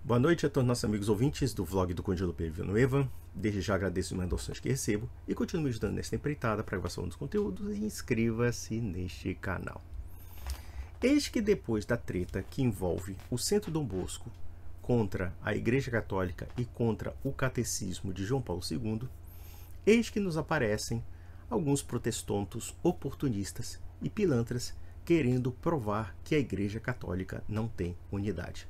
Boa noite a todos nossos amigos ouvintes do vlog do Conde Lupe Villanueva. Desde já agradeço as doações que recebo e continue me ajudando nesta empreitada para a gravação dos conteúdos e inscreva-se neste canal. Eis que depois da treta que envolve o Centro Dom Bosco contra a Igreja Católica e contra o Catecismo de João Paulo II, eis que nos aparecem alguns protestantos oportunistas e pilantras querendo provar que a Igreja Católica não tem unidade.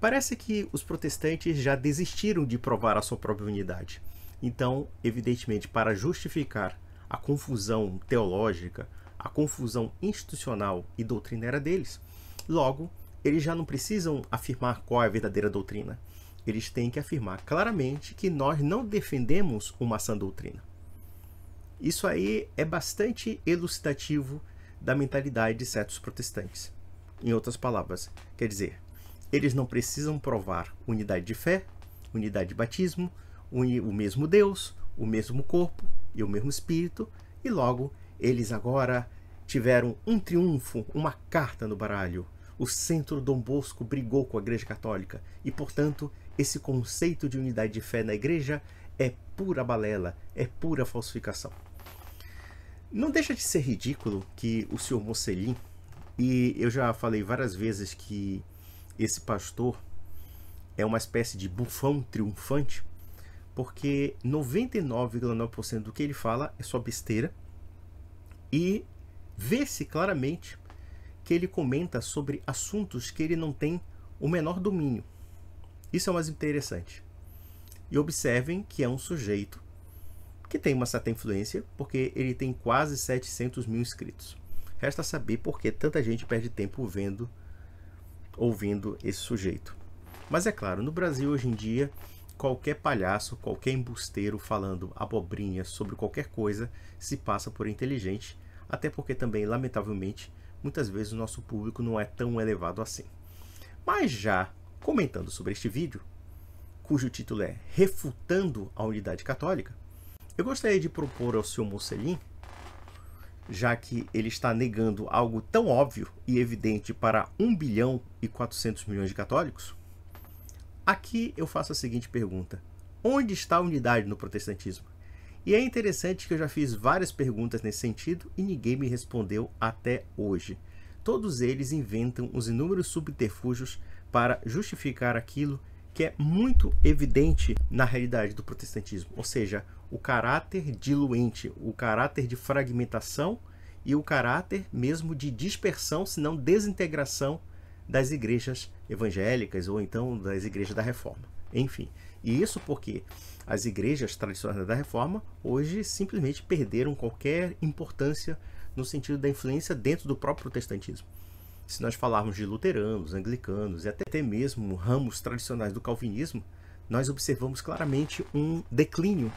Parece que os protestantes já desistiram de provar a sua própria unidade. Então, evidentemente, para justificar a confusão teológica, a confusão institucional e doutrinária deles, logo, eles já não precisam afirmar qual é a verdadeira doutrina. Eles têm que afirmar claramente que nós não defendemos uma sã doutrina. Isso aí é bastante elucidativo da mentalidade de certos protestantes. Em outras palavras, quer dizer, eles não precisam provar unidade de fé, unidade de batismo, o mesmo Deus, o mesmo corpo e o mesmo Espírito, e logo eles agora tiveram um triunfo, uma carta no baralho. O Centro Dom Bosco brigou com a Igreja Católica e, portanto, esse conceito de unidade de fé na Igreja é pura balela, é pura falsificação. Não deixa de ser ridículo que o Sr. Mocelin, e eu já falei várias vezes que esse pastor é uma espécie de bufão triunfante, porque 99,9% do que ele fala é só besteira, e vê-se claramente que ele comenta sobre assuntos que ele não tem o menor domínio. Isso é o mais interessante. E observem que é um sujeito que tem uma certa influência, porque ele tem quase 700 mil inscritos. Resta saber por que tanta gente perde tempo ouvindo esse sujeito. Mas é claro, no Brasil hoje em dia, qualquer palhaço, qualquer embusteiro falando abobrinha sobre qualquer coisa se passa por inteligente, até porque também, lamentavelmente, muitas vezes o nosso público não é tão elevado assim. Mas já comentando sobre este vídeo, cujo título é Refutando a Unidade Católica, eu gostaria de propor ao Sr. Mocelin, já que ele está negando algo tão óbvio e evidente para 1 bilhão e 400 milhões de católicos, aqui eu faço a seguinte pergunta: onde está a unidade no protestantismo? E é interessante que eu já fiz várias perguntas nesse sentido e ninguém me respondeu até hoje. Todos eles inventam os inúmeros subterfúgios para justificar aquilo que é muito evidente na realidade do protestantismo, ou seja, o caráter diluente, o caráter de fragmentação e o caráter mesmo de dispersão, se não desintegração das igrejas evangélicas ou então das igrejas da Reforma. Enfim, e isso porque as igrejas tradicionais da Reforma hoje simplesmente perderam qualquer importância no sentido da influência dentro do próprio protestantismo. Se nós falarmos de luteranos, anglicanos e até mesmo ramos tradicionais do calvinismo, nós observamos claramente um declínio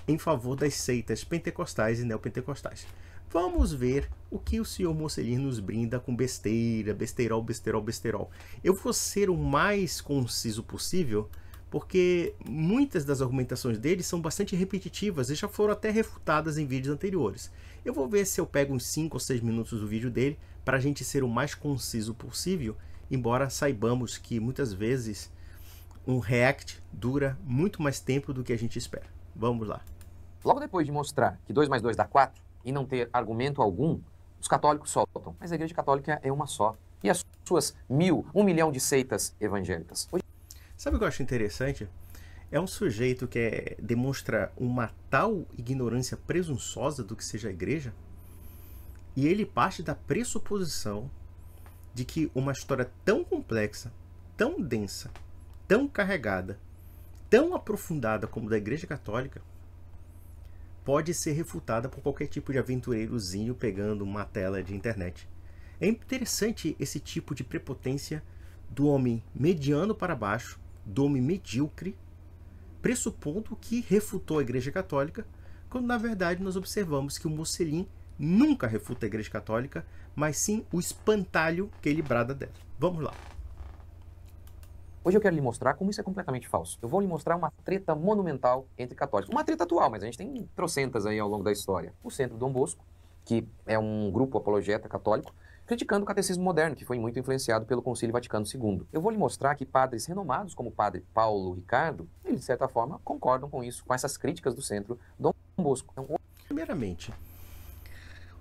em favor das seitas pentecostais e neopentecostais. Vamos ver o que o Sr. Mocelin nos brinda com besteira, besterol, besterol, besterol. Eu vou ser o mais conciso possível, porque muitas das argumentações dele são bastante repetitivas e já foram até refutadas em vídeos anteriores. Eu vou ver se eu pego uns 5 ou 6 minutos do vídeo dele para a gente ser o mais conciso possível, embora saibamos que muitas vezes um react dura muito mais tempo do que a gente espera. Vamos lá. Logo depois de mostrar que 2 mais 2 dá 4 e não ter argumento algum, os católicos soltam. Mas a Igreja Católica é uma só. E as suas 1 milhão de seitas evangélicas? Sabe o que eu acho interessante? É um sujeito que demonstra uma tal ignorância presunçosa do que seja a igreja, e ele parte da pressuposição de que uma história tão complexa, tão densa, tão carregada, tão aprofundada como a da Igreja Católica, pode ser refutada por qualquer tipo de aventureirozinho pegando uma tela de internet. É interessante esse tipo de prepotência do homem mediano para baixo, do homem medíocre, pressupondo que refutou a Igreja Católica, quando na verdade nós observamos que o Mocelin nunca refuta a Igreja Católica, mas sim o espantalho que ele brada dela. Vamos lá. Hoje eu quero lhe mostrar como isso é completamente falso. Eu vou lhe mostrar uma treta monumental entre católicos. Uma treta atual, mas a gente tem trocentas aí ao longo da história. O Centro Dom Bosco, que é um grupo apologeta católico, criticando o catecismo moderno, que foi muito influenciado pelo Concílio Vaticano II. Eu vou lhe mostrar que padres renomados, como o padre Paulo Ricardo, eles, de certa forma, concordam com isso, com essas críticas do centro Dom Bosco. Então, primeiramente,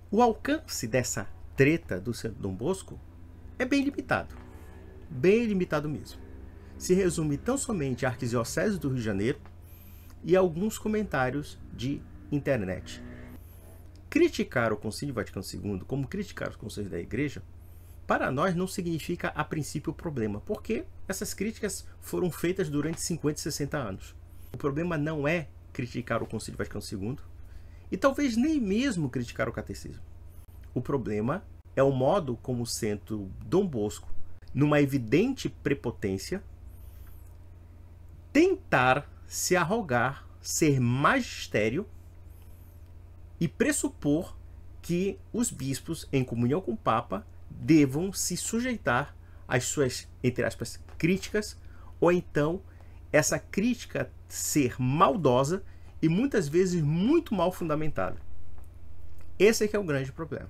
o alcance dessa treta do centro Dom Bosco é bem limitado mesmo. Se resume tão somente à Arquidiocese do Rio de Janeiro e alguns comentários de internet. Criticar o Concílio Vaticano II, como criticar os concílios da Igreja, para nós não significa a princípio problema, porque essas críticas foram feitas durante 50 e 60 anos. O problema não é criticar o Concílio Vaticano II e talvez nem mesmo criticar o catecismo. O problema é o modo como o centro Dom Bosco, numa evidente prepotência, tentar se arrogar ser magistério e pressupor que os bispos, em comunhão com o Papa, devam se sujeitar às suas, entre aspas, críticas, ou então essa crítica ser maldosa e muitas vezes muito mal fundamentada. Esse é que é o grande problema.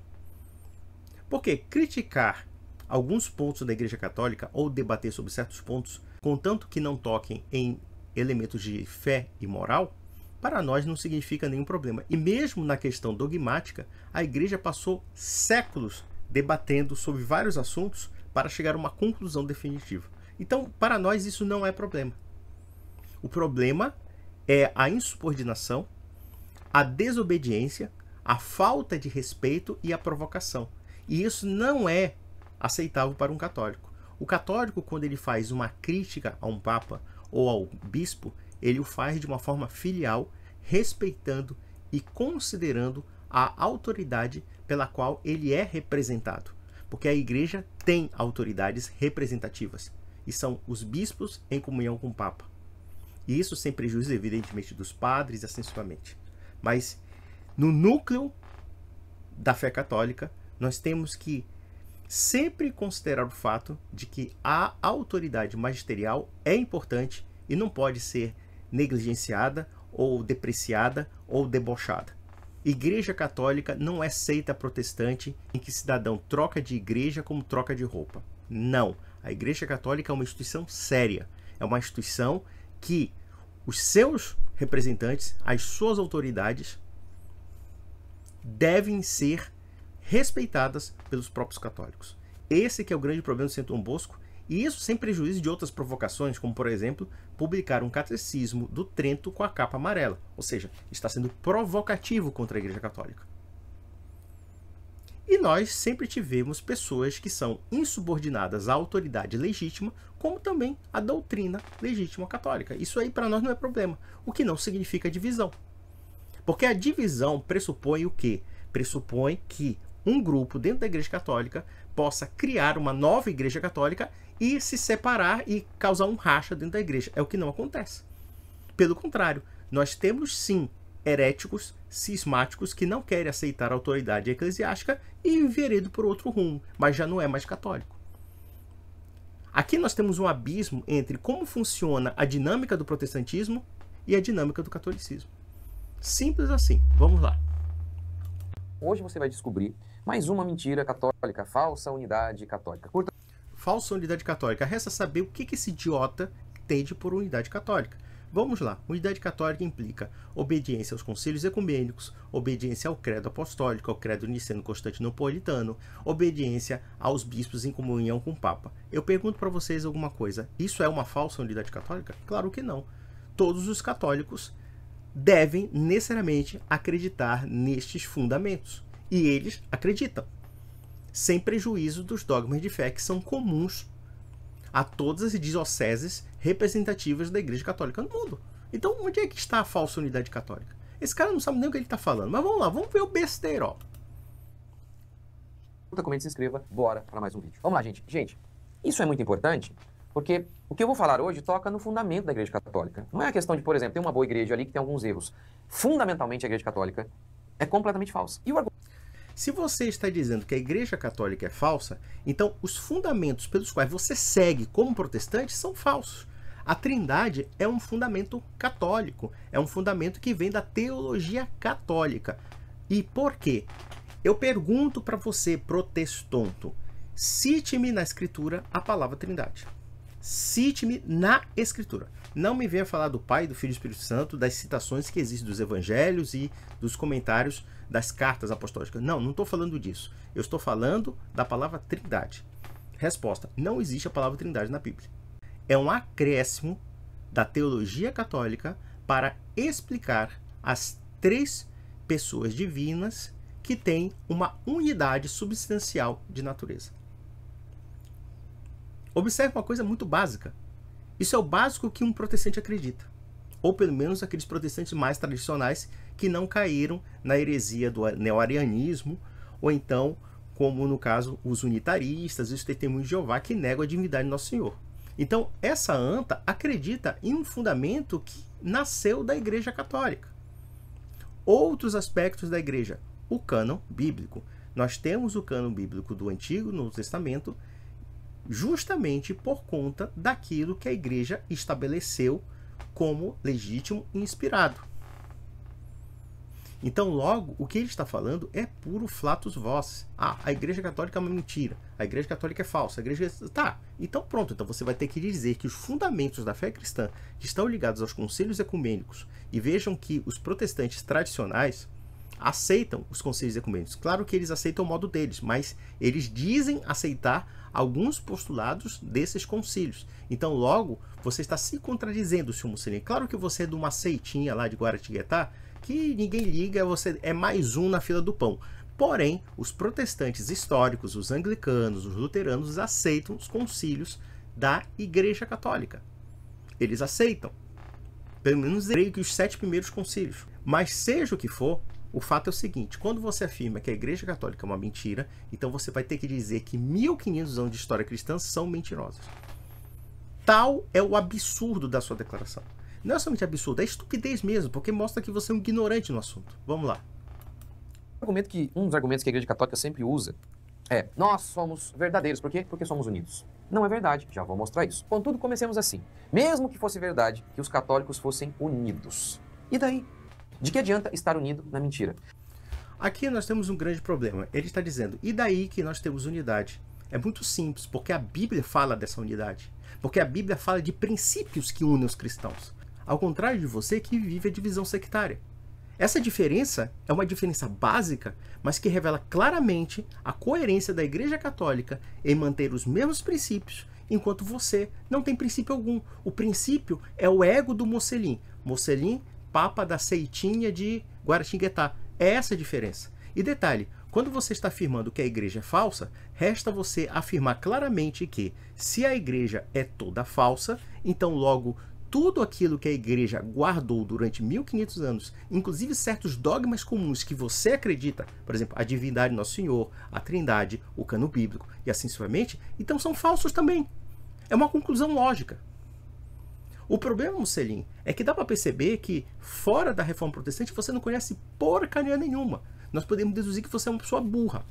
Porque criticar alguns pontos da Igreja Católica ou debater sobre certos pontos, contanto que não toquem em elementos de fé e moral, para nós não significa nenhum problema. E mesmo na questão dogmática, a Igreja passou séculos debatendo sobre vários assuntos para chegar a uma conclusão definitiva. Então, para nós, isso não é problema. O problema é a insubordinação, a desobediência, a falta de respeito e a provocação. E isso não é aceitável para um católico. O católico, quando ele faz uma crítica a um papa ou ao bispo, ele o faz de uma forma filial, respeitando e considerando a autoridade pela qual ele é representado. Porque a Igreja tem autoridades representativas, e são os bispos em comunhão com o Papa. E isso sem prejuízo, evidentemente, dos padres, assim sucessivamente. Mas, no núcleo da fé católica, nós temos que sempre considerar o fato de que a autoridade magisterial é importante e não pode ser negligenciada ou depreciada ou debochada. Igreja católica não é seita protestante em que cidadão troca de igreja como troca de roupa. Não. A Igreja Católica é uma instituição séria. É uma instituição que os seus representantes, as suas autoridades, devem ser respeitadas pelos próprios católicos. Esse que é o grande problema do Centro Dom Bosco, e isso sem prejuízo de outras provocações, como, por exemplo, publicar um catecismo do Trento com a capa amarela. Ou seja, está sendo provocativo contra a Igreja Católica. E nós sempre tivemos pessoas que são insubordinadas à autoridade legítima, como também à doutrina legítima católica. Isso aí para nós não é problema, o que não significa divisão. Porque a divisão pressupõe o quê? Pressupõe que um grupo dentro da Igreja Católica possa criar uma nova Igreja Católica e se separar e causar um racha dentro da Igreja. É o que não acontece. Pelo contrário, nós temos sim heréticos, cismáticos, que não querem aceitar a autoridade eclesiástica e enveredam por outro rumo, mas já não é mais católico. Aqui nós temos um abismo entre como funciona a dinâmica do protestantismo e a dinâmica do catolicismo. Simples assim. Vamos lá. Hoje você vai descobrir mais uma mentira católica, falsa unidade católica. Curta. Falsa unidade católica. Resta saber o que esse idiota entende por unidade católica. Vamos lá. Unidade católica implica obediência aos concílios ecumênicos, obediência ao credo apostólico, ao credo niceno-constantinopolitano, obediência aos bispos em comunhão com o Papa. Eu pergunto para vocês alguma coisa. Isso é uma falsa unidade católica? Claro que não. Todos os católicos devem necessariamente acreditar nestes fundamentos. E eles acreditam, sem prejuízo dos dogmas de fé que são comuns a todas as dioceses representativas da Igreja Católica no mundo. Então, onde é que está a falsa unidade católica? Esse cara não sabe nem o que ele está falando. Mas vamos lá, vamos ver o besteiro. Comente, se inscreva, bora para mais um vídeo. Vamos lá, gente. Gente, isso é muito importante, porque o que eu vou falar hoje toca no fundamento da Igreja Católica. Não é a questão de, por exemplo, ter uma boa igreja ali que tem alguns erros. Fundamentalmente, a Igreja Católica é completamente falsa. E o argumento... Se você está dizendo que a Igreja Católica é falsa, então os fundamentos pelos quais você segue como protestante são falsos. A Trindade é um fundamento católico, é um fundamento que vem da teologia católica. E por quê? Eu pergunto para você, protestanto, cite-me na Escritura a palavra Trindade. Cite-me na Escritura. Não me venha falar do Pai, do Filho e do Espírito Santo, das citações que existem dos evangelhos e dos comentários das cartas apostólicas. Não estou falando disso. Eu estou falando da palavra Trindade. Resposta: não existe a palavra Trindade na Bíblia. É um acréscimo da teologia católica para explicar as três pessoas divinas que têm uma unidade substancial de natureza. Observe uma coisa muito básica. Isso é o básico que um protestante acredita. Ou pelo menos aqueles protestantes mais tradicionais que não caíram na heresia do neo-arianismo, ou então, como no caso, os unitaristas e os testemunhos de Jeová que negam a divindade de Nosso Senhor. Então, essa anta acredita em um fundamento que nasceu da Igreja Católica. Outros aspectos da Igreja. O cânon bíblico. Nós temos o cânon bíblico do Antigo e Novo Testamento justamente por conta daquilo que a Igreja estabeleceu como legítimo e inspirado. Então, logo, o que ele está falando é puro flatus vocis. A Igreja Católica é uma mentira. A Igreja Católica é falsa. A Igreja... Tá, então pronto. Então você vai ter que dizer que os fundamentos da fé cristã que estão ligados aos concílios ecumênicos, e vejam que os protestantes tradicionais aceitam os concílios ecumênicos. Claro que eles aceitam o modo deles, mas eles dizem aceitar alguns postulados desses concílios. Então, logo, você está se contradizendo, senhor Mussolini. Claro que você é de uma seitinha lá de Guaratinguetá, que ninguém liga, você é mais um na fila do pão. Porém, os protestantes históricos, os anglicanos, os luteranos, aceitam os concílios da Igreja Católica. Eles aceitam. Pelo menos eu creio que os 7 primeiros concílios. Mas seja o que for, o fato é o seguinte: quando você afirma que a Igreja Católica é uma mentira, então você vai ter que dizer que 1500 anos de história cristã são mentirosos. Tal é o absurdo da sua declaração. Não é somente absurdo, é estupidez mesmo, porque mostra que você é um ignorante no assunto. Vamos lá. Um dos argumentos que a Igreja Católica sempre usa é: nós somos verdadeiros. Por quê? Porque somos unidos. Não é verdade, já vou mostrar isso. Contudo, comecemos assim. Mesmo que fosse verdade que os católicos fossem unidos, e daí? De que adianta estar unido na mentira? Aqui nós temos um grande problema. Ele está dizendo, e daí que nós temos unidade? É muito simples, porque a Bíblia fala dessa unidade. Porque a Bíblia fala de princípios que unem os cristãos. Ao contrário de você que vive a divisão sectária. Essa diferença é uma diferença básica, mas que revela claramente a coerência da Igreja Católica em manter os mesmos princípios, enquanto você não tem princípio algum. O princípio é o ego do Mocelin. Mocelin, papa da seitinha de Guaratinguetá. É essa a diferença. E detalhe, quando você está afirmando que a igreja é falsa, resta você afirmar claramente que, se a igreja é toda falsa, então logo tudo aquilo que a igreja guardou durante 1500 anos, inclusive certos dogmas comuns que você acredita, por exemplo, a divindade de Nosso Senhor, a Trindade, o cânon bíblico e assim sucessivamente, então são falsos também. É uma conclusão lógica. O problema, Mussolini, é que dá para perceber que fora da Reforma Protestante você não conhece porcaria nenhuma. Nós podemos deduzir que você é uma pessoa burra.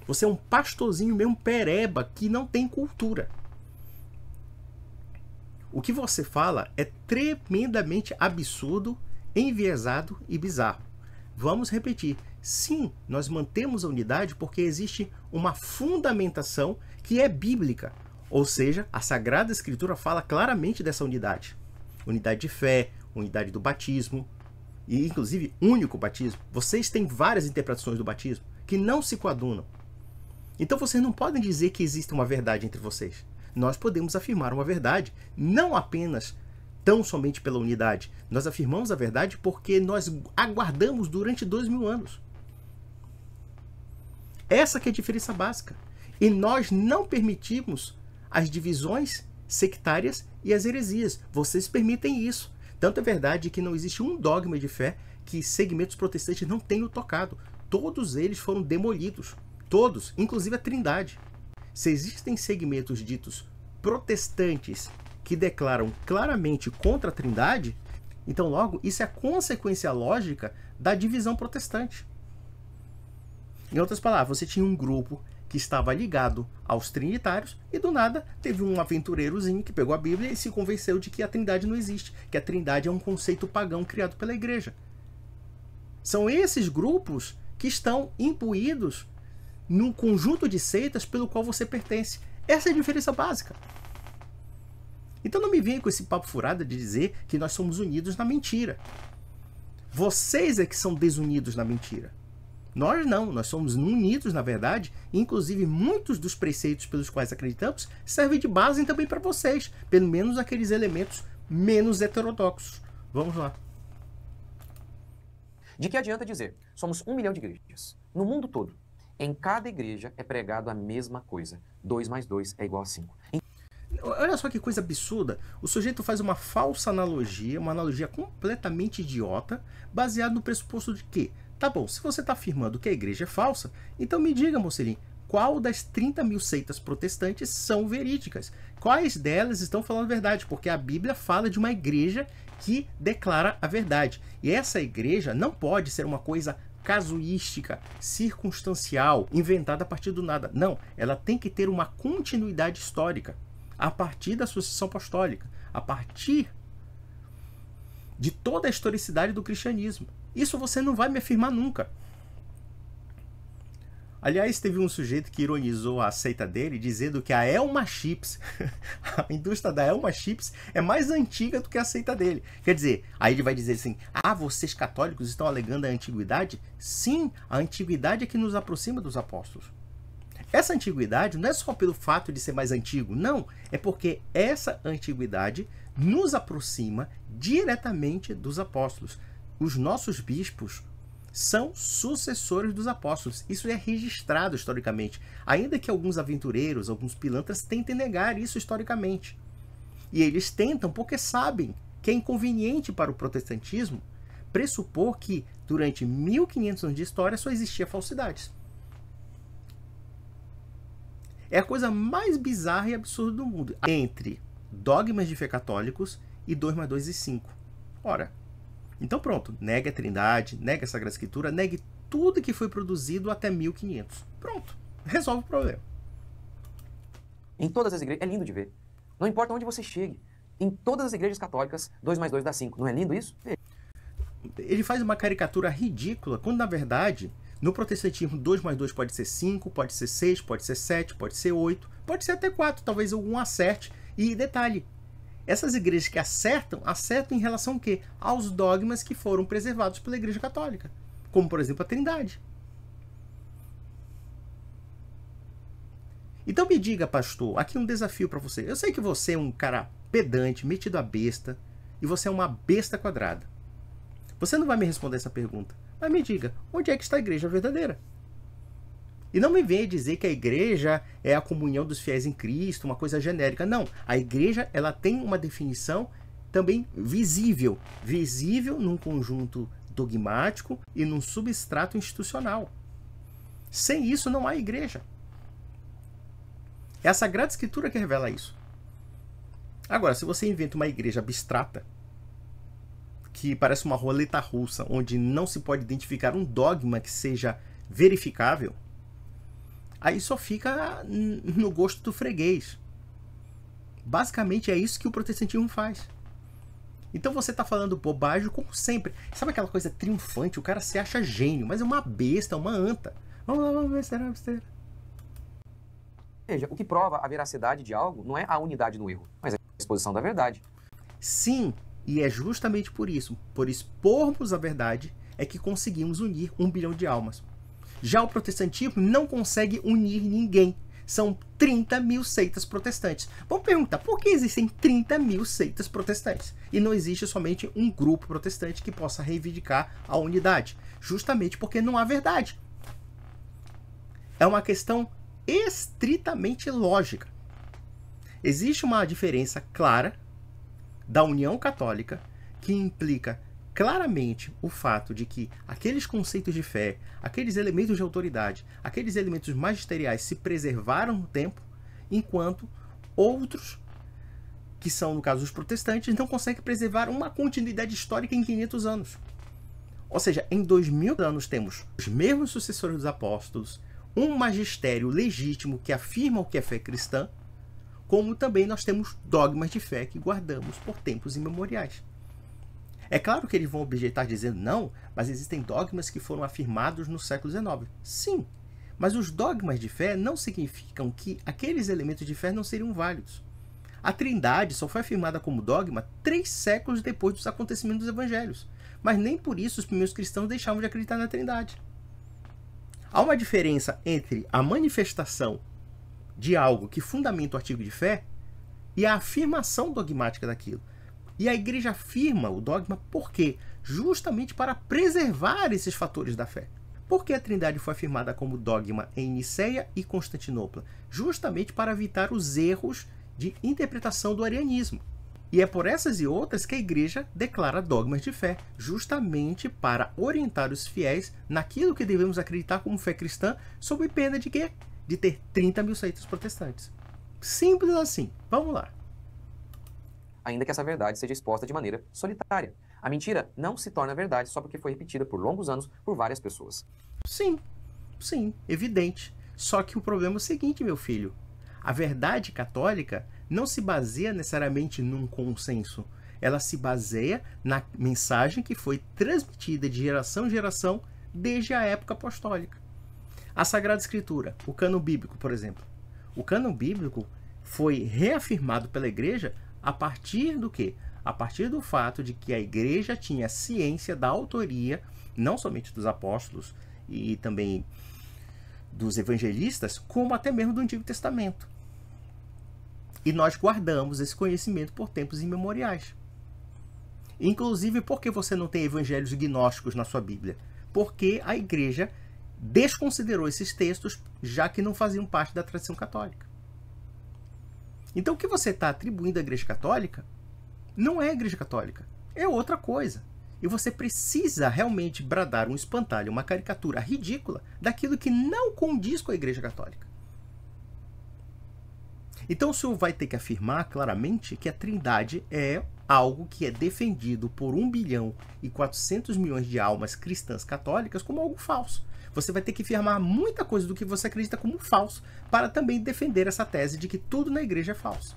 Você é um pastorzinho mesmo pereba que não tem cultura. O que você fala é tremendamente absurdo, enviesado e bizarro. Vamos repetir. Sim, nós mantemos a unidade porque existe uma fundamentação que é bíblica. Ou seja, a Sagrada Escritura fala claramente dessa unidade. Unidade de fé, unidade do batismo, e inclusive único batismo. Vocês têm várias interpretações do batismo que não se coadunam. Então vocês não podem dizer que existe uma verdade entre vocês. Nós podemos afirmar uma verdade, não apenas tão somente pela unidade. Nós afirmamos a verdade porque nós aguardamos durante 2000 anos. Essa que é a diferença básica. E nós não permitimos as divisões sectárias e as heresias. Vocês permitem isso. Tanto é verdade que não existe um dogma de fé que segmentos protestantes não tenham tocado. Todos eles foram demolidos. Todos, inclusive a Trindade. Se existem segmentos ditos protestantes que declaram claramente contra a Trindade, então logo isso é a consequência lógica da divisão protestante. Em outras palavras, você tinha um grupo que estava ligado aos trinitários e do nada teve um aventureirozinho que pegou a Bíblia e se convenceu de que a Trindade não existe, que a Trindade é um conceito pagão criado pela igreja. São esses grupos que estão imbuídos num conjunto de seitas pelo qual você pertence. Essa é a diferença básica. Então não me venha com esse papo furado de dizer que nós somos unidos na mentira. Vocês é que são desunidos na mentira. Nós não, nós somos unidos na verdade, e inclusive muitos dos preceitos pelos quais acreditamos servem de base também para vocês, pelo menos aqueles elementos menos heterodoxos. Vamos lá. De que adianta dizer, somos 1 milhão de igrejas. No mundo todo, em cada igreja é pregado a mesma coisa. 2 mais 2 é igual a 5. Olha só que coisa absurda. O sujeito faz uma falsa analogia, uma analogia completamente idiota, baseada no pressuposto de que, tá bom, se você está afirmando que a igreja é falsa, então me diga, Mocelim, qual das 30 mil seitas protestantes são verídicas? Quais delas estão falando a verdade? Porque a Bíblia fala de uma igreja que declara a verdade. E essa igreja não pode ser uma coisa casuística, circunstancial, inventada a partir do nada. Não, ela tem que ter uma continuidade histórica, a partir da sucessão apostólica, a partir de toda a historicidade do cristianismo. Isso você não vai me afirmar nunca. Aliás, teve um sujeito que ironizou a seita dele, dizendo que a Elma Chips, a indústria da Elma Chips, é mais antiga do que a seita dele. Quer dizer, aí ele vai dizer assim, ah, vocês católicos estão alegando a antiguidade? Sim, a antiguidade é que nos aproxima dos apóstolos. Essa antiguidade não é só pelo fato de ser mais antigo, não. É porque essa antiguidade nos aproxima diretamente dos apóstolos. Os nossos bispos são sucessores dos apóstolos. Isso é registrado historicamente. Ainda que alguns aventureiros, alguns pilantras tentem negar isso historicamente. E eles tentam porque sabem que é inconveniente para o protestantismo pressupor que durante 1500 anos de história só existia falsidades. É a coisa mais bizarra e absurda do mundo. Entre dogmas de fé católicos e 2 mais 2 e 5. Ora, então pronto, negue a Trindade, negue a Sagrada Escritura, negue tudo que foi produzido até 1500. Pronto, resolve o problema. Em todas as igrejas, é lindo de ver. Não importa onde você chegue. Em todas as igrejas católicas, 2 mais 2 dá 5. Não é lindo isso? Ele faz uma caricatura ridícula, quando na verdade, no protestantismo 2 mais 2 pode ser 5, pode ser 6, pode ser 7, pode ser 8, pode ser até 4, talvez algum acerte. E detalhe, essas igrejas que acertam em relação ao quê? Aos dogmas que foram preservados pela Igreja Católica. Como, por exemplo, a Trindade. Então me diga, pastor, aqui um desafio para você. Eu sei que você é um cara pedante, metido a besta, e você é uma besta quadrada. Você não vai me responder essa pergunta. Mas me diga, onde é que está a igreja verdadeira? E não me venha dizer que a igreja é a comunhão dos fiéis em Cristo, uma coisa genérica. Não, a igreja ela tem uma definição também visível. Visível num conjunto dogmático e num substrato institucional. Sem isso não há igreja. É a Sagrada Escritura que revela isso. Agora, se você inventa uma igreja abstrata, que parece uma roleta russa, onde não se pode identificar um dogma que seja verificável, aí só fica no gosto do freguês. Basicamente é isso que o protestantismo faz. Então você está falando bobagem como sempre. Sabe aquela coisa triunfante? O cara se acha gênio, mas é uma besta, uma anta. Vamos lá, vamos ver se era besteira. Veja, o que prova a veracidade de algo não é a unidade no erro, mas a exposição da verdade. Sim, e é justamente por expormos a verdade, é que conseguimos unir 1 bilhão de almas. Já o protestantismo não consegue unir ninguém. São 30 mil seitas protestantes. Vamos perguntar, por que existem 30 mil seitas protestantes? E não existe somente um grupo protestante que possa reivindicar a unidade? Justamente porque não há verdade. É uma questão estritamente lógica. Existe uma diferença clara da união católica que implica claramente o fato de que aqueles conceitos de fé, aqueles elementos de autoridade, aqueles elementos magisteriais se preservaram no tempo, enquanto outros, que são no caso os protestantes, não conseguem preservar uma continuidade histórica em 500 anos. Ou seja, em 2000 anos temos os mesmos sucessores dos apóstolos, um magistério legítimo que afirma o que é fé cristã, como também nós temos dogmas de fé que guardamos por tempos imemoriais. É claro que eles vão objetar dizendo, não, mas existem dogmas que foram afirmados no século XIX. Sim, mas os dogmas de fé não significam que aqueles elementos de fé não seriam válidos. A Trindade só foi afirmada como dogma 3 séculos depois dos acontecimentos dos evangelhos, mas nem por isso os primeiros cristãos deixavam de acreditar na Trindade. Há uma diferença entre a manifestação de algo que fundamenta o artigo de fé e a afirmação dogmática daquilo. E a igreja afirma o dogma por quê? Justamente para preservar esses fatores da fé. Por que a Trindade foi afirmada como dogma em Niceia e Constantinopla? Justamente para evitar os erros de interpretação do arianismo. E é por essas e outras que a igreja declara dogmas de fé, justamente para orientar os fiéis naquilo que devemos acreditar como fé cristã, sob pena de quê? De ter 30 mil seitas protestantes. Simples assim. Vamos lá. Ainda que essa verdade seja exposta de maneira solitária. A mentira não se torna verdade só porque foi repetida por longos anos por várias pessoas. Sim, evidente. Só que o problema é o seguinte, meu filho. A verdade católica não se baseia necessariamente num consenso. Ela se baseia na mensagem que foi transmitida de geração em geração desde a época apostólica. A Sagrada Escritura, o cânon bíblico, por exemplo. O cânon bíblico foi reafirmado pela igreja a partir do quê? A partir do fato de que a igreja tinha ciência da autoria, não somente dos apóstolos e também dos evangelistas, como até mesmo do Antigo Testamento. E nós guardamos esse conhecimento por tempos imemoriais. Inclusive, por que você não tem evangelhos gnósticos na sua Bíblia? Porque a igreja desconsiderou esses textos, já que não faziam parte da tradição católica. Então, o que você está atribuindo à Igreja Católica não é a Igreja Católica, é outra coisa. E você precisa realmente bradar um espantalho, uma caricatura ridícula daquilo que não condiz com a Igreja Católica. Então o senhor vai ter que afirmar claramente que a Trindade é algo que é defendido por 1.400 bilhões de almas cristãs católicas como algo falso. Você vai ter que afirmar muita coisa do que você acredita como falso para também defender essa tese de que tudo na igreja é falso.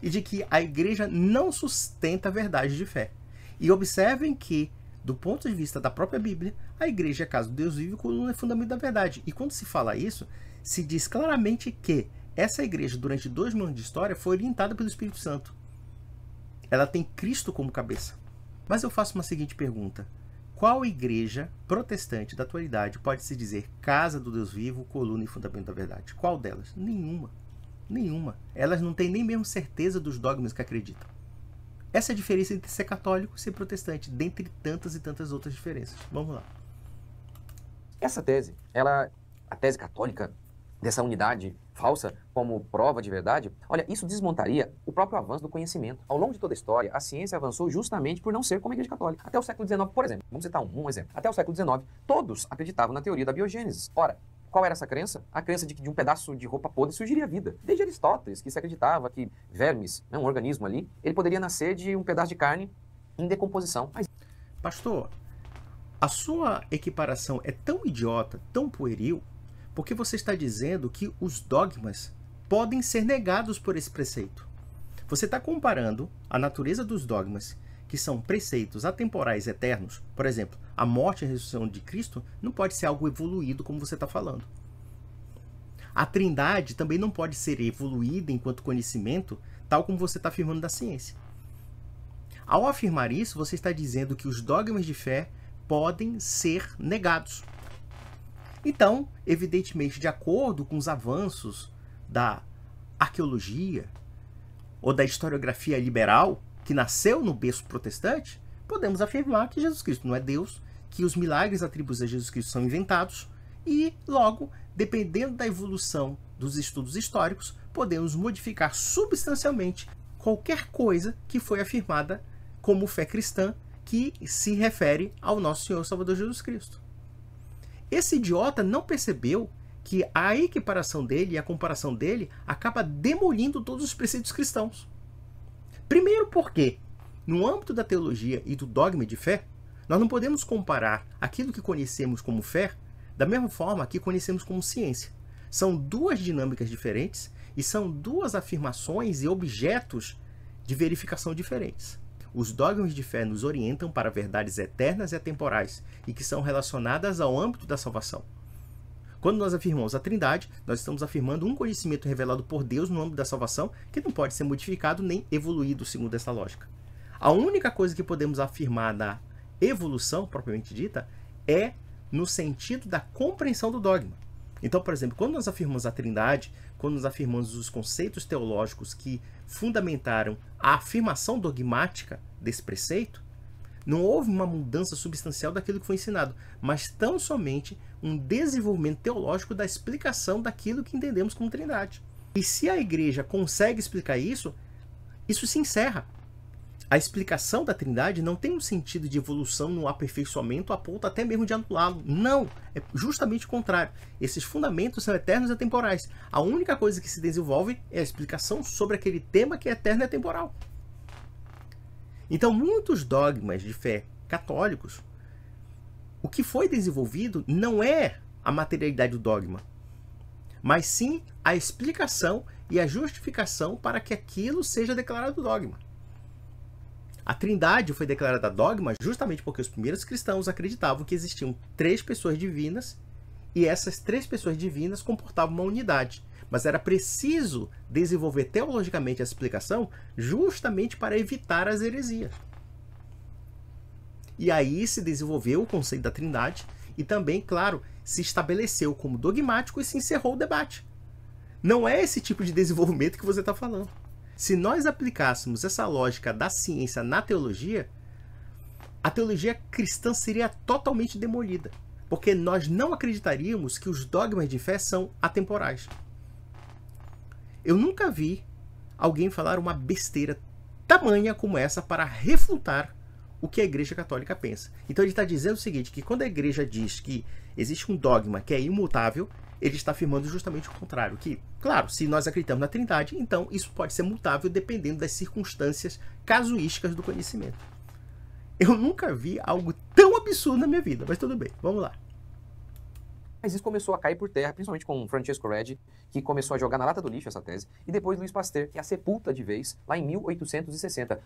E de que a igreja não sustenta a verdade de fé. E observem que, do ponto de vista da própria Bíblia, a igreja é a casa do Deus vivo, coluna e fundamento da verdade. E quando se fala isso, se diz claramente que essa igreja, durante 2.000 anos de história, foi orientada pelo Espírito Santo. Ela tem Cristo como cabeça. Mas eu faço uma seguinte pergunta. Qual igreja protestante da atualidade pode se dizer casa do Deus vivo, coluna e fundamento da verdade? Qual delas? Nenhuma. Nenhuma. Elas não têm nem mesmo certeza dos dogmas que acreditam. Essa é a diferença entre ser católico e ser protestante, dentre tantas e tantas outras diferenças. Vamos lá. Essa tese, a tese católica dessa unidade falsa como prova de verdade, olha, isso desmontaria o próprio avanço do conhecimento. Ao longo de toda a história, a ciência avançou justamente por não ser como a Igreja Católica. Até o século XIX, por exemplo, vamos citar um exemplo. Até o século XIX, todos acreditavam na teoria da biogênese. Ora, qual era essa crença? A crença de que de um pedaço de roupa podre surgiria vida. Desde Aristóteles, que se acreditava que vermes, um organismo ali, ele poderia nascer de um pedaço de carne em decomposição. Mas... Pastor, a sua equiparação é tão idiota, tão pueril, porque você está dizendo que os dogmas podem ser negados por esse preceito. Você está comparando a natureza dos dogmas, que são preceitos atemporais eternos. Por exemplo, a morte e a ressurreição de Cristo não pode ser algo evoluído como você está falando. A Trindade também não pode ser evoluída enquanto conhecimento, tal como você está afirmando da ciência. Ao afirmar isso, você está dizendo que os dogmas de fé podem ser negados. Então, evidentemente, de acordo com os avanços da arqueologia ou da historiografia liberal, que nasceu no berço protestante, podemos afirmar que Jesus Cristo não é Deus, que os milagres atribuídos a Jesus Cristo são inventados e, logo, dependendo da evolução dos estudos históricos, podemos modificar substancialmente qualquer coisa que foi afirmada como fé cristã que se refere ao nosso Senhor Salvador Jesus Cristo. Esse idiota não percebeu que a equiparação dele e a comparação dele acaba demolindo todos os preceitos cristãos. Primeiro porque, no âmbito da teologia e do dogma de fé, nós não podemos comparar aquilo que conhecemos como fé da mesma forma que conhecemos como ciência. São duas dinâmicas diferentes e são duas afirmações e objetos de verificação diferentes. os dogmas de fé nos orientam para verdades eternas e atemporais e que são relacionadas ao âmbito da salvação. Quando nós afirmamos a Trindade, nós estamos afirmando um conhecimento revelado por Deus no âmbito da salvação que não pode ser modificado nem evoluído segundo essa lógica. A única coisa que podemos afirmar da evolução, propriamente dita, é no sentido da compreensão do dogma. Então, por exemplo, quando nós afirmamos a Trindade, quando nós afirmamos os conceitos teológicos que fundamentaram a afirmação dogmática desse preceito, não houve uma mudança substancial daquilo que foi ensinado, mas tão somente um desenvolvimento teológico da explicação daquilo que entendemos como Trindade. E se a igreja consegue explicar isso, isso se encerra. A explicação da Trindade não tem um sentido de evolução no aperfeiçoamento a ponto até mesmo de anulá-lo. Não, é justamente o contrário. Esses fundamentos são eternos e atemporais. A única coisa que se desenvolve é a explicação sobre aquele tema que é eterno e atemporal. Então, muitos dogmas de fé católicos, o que foi desenvolvido não é a materialidade do dogma, mas sim a explicação e a justificação para que aquilo seja declarado dogma. A Trindade foi declarada dogma justamente porque os primeiros cristãos acreditavam que existiam 3 pessoas divinas e essas 3 pessoas divinas comportavam uma unidade. Mas era preciso desenvolver teologicamente essa explicação justamente para evitar as heresias. E aí se desenvolveu o conceito da Trindade e também, claro, se estabeleceu como dogmático e se encerrou o debate. Não é esse tipo de desenvolvimento que você está falando. Se nós aplicássemos essa lógica da ciência na teologia, a teologia cristã seria totalmente demolida, porque nós não acreditaríamos que os dogmas de fé são atemporais. Eu nunca vi alguém falar uma besteira tamanha como essa para refutar o que a Igreja Católica pensa. Então ele está dizendo o seguinte, que quando a Igreja diz que existe um dogma que é imutável, ele está afirmando justamente o contrário, que, claro, se nós acreditamos na Trindade, então isso pode ser mutável dependendo das circunstâncias casuísticas do conhecimento. Eu nunca vi algo tão absurdo na minha vida, mas tudo bem, vamos lá. Mas isso começou a cair por terra, principalmente com Francesco Redi, que começou a jogar na lata do lixo essa tese, e depois Louis Pasteur, que a sepulta de vez lá em 1860.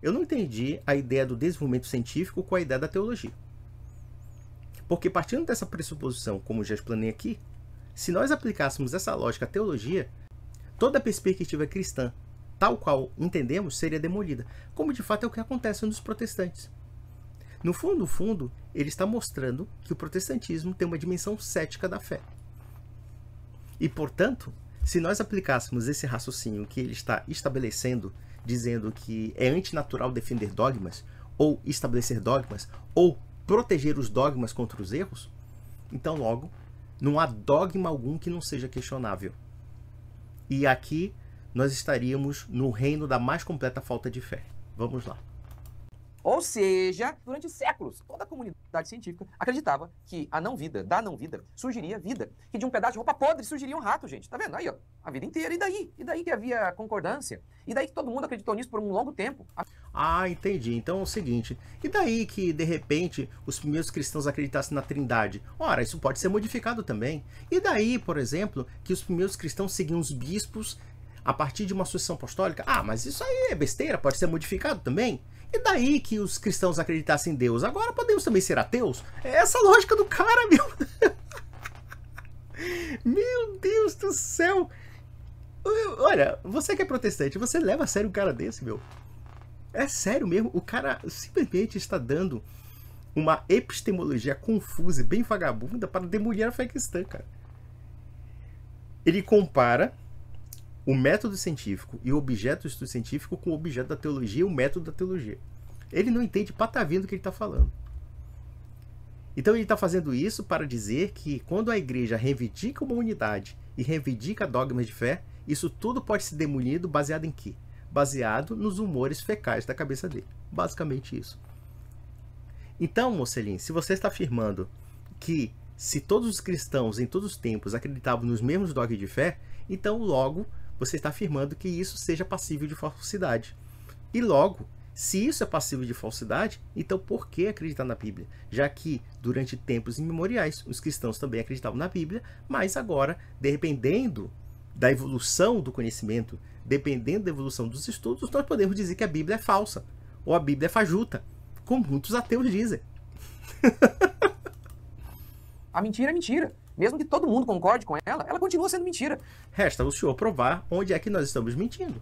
Eu não entendi a ideia do desenvolvimento científico com a ideia da teologia. Porque partindo dessa pressuposição, como já explanei aqui, se nós aplicássemos essa lógica à teologia, toda a perspectiva cristã, tal qual entendemos, seria demolida, como de fato é o que acontece nos protestantes. No fundo, ele está mostrando que o protestantismo tem uma dimensão cética da fé. E, portanto, se nós aplicássemos esse raciocínio que ele está estabelecendo, dizendo que é antinatural defender dogmas, ou estabelecer dogmas, ou proteger os dogmas contra os erros, então, logo, não há dogma algum que não seja questionável. E aqui nós estaríamos no reino da mais completa falta de fé. Vamos lá. Ou seja, durante séculos, toda a comunidade científica acreditava que da não vida, surgiria vida. Que de um pedaço de roupa podre surgiria um rato, gente. Tá vendo? Aí, ó, a vida inteira. E daí? E daí que havia concordância? E daí que todo mundo acreditou nisso por um longo tempo? Ah, entendi. Então é o seguinte. E daí que, de repente, os primeiros cristãos acreditassem na Trindade? Ora, isso pode ser modificado também. E daí, por exemplo, que os primeiros cristãos seguiam os bispos a partir de uma sucessão apostólica? Ah, mas isso aí é besteira, pode ser modificado também. E daí que os cristãos acreditassem em Deus? Agora podemos também ser ateus? É essa a lógica do cara, meu. Meu Deus do céu. Olha, você que é protestante, você leva a sério um cara desse, meu? É sério mesmo? O cara simplesmente está dando uma epistemologia confusa e bem vagabunda para demolir a fé cristã, cara. Ele compara o método científico e o objeto do estudo científico com o objeto da teologia e o método da teologia. Ele não entende patavina do que ele está falando. Então ele está fazendo isso para dizer que quando a igreja reivindica uma unidade e reivindica dogmas de fé, isso tudo pode ser demolido baseado em quê? Baseado nos humores fecais da cabeça dele. Basicamente isso. Então, Mocelin, se você está afirmando que se todos os cristãos em todos os tempos acreditavam nos mesmos dogmas de fé, então logo você está afirmando que isso seja passível de falsidade. E logo, se isso é passível de falsidade, então por que acreditar na Bíblia? Já que, durante tempos imemoriais, os cristãos também acreditavam na Bíblia, mas agora, dependendo da evolução do conhecimento, dependendo da evolução dos estudos, nós podemos dizer que a Bíblia é falsa. ou a Bíblia é fajuta, como muitos ateus dizem. A mentira é mentira. Mesmo que todo mundo concorde com ela, ela continua sendo mentira. Resta o senhor provar onde é que nós estamos mentindo.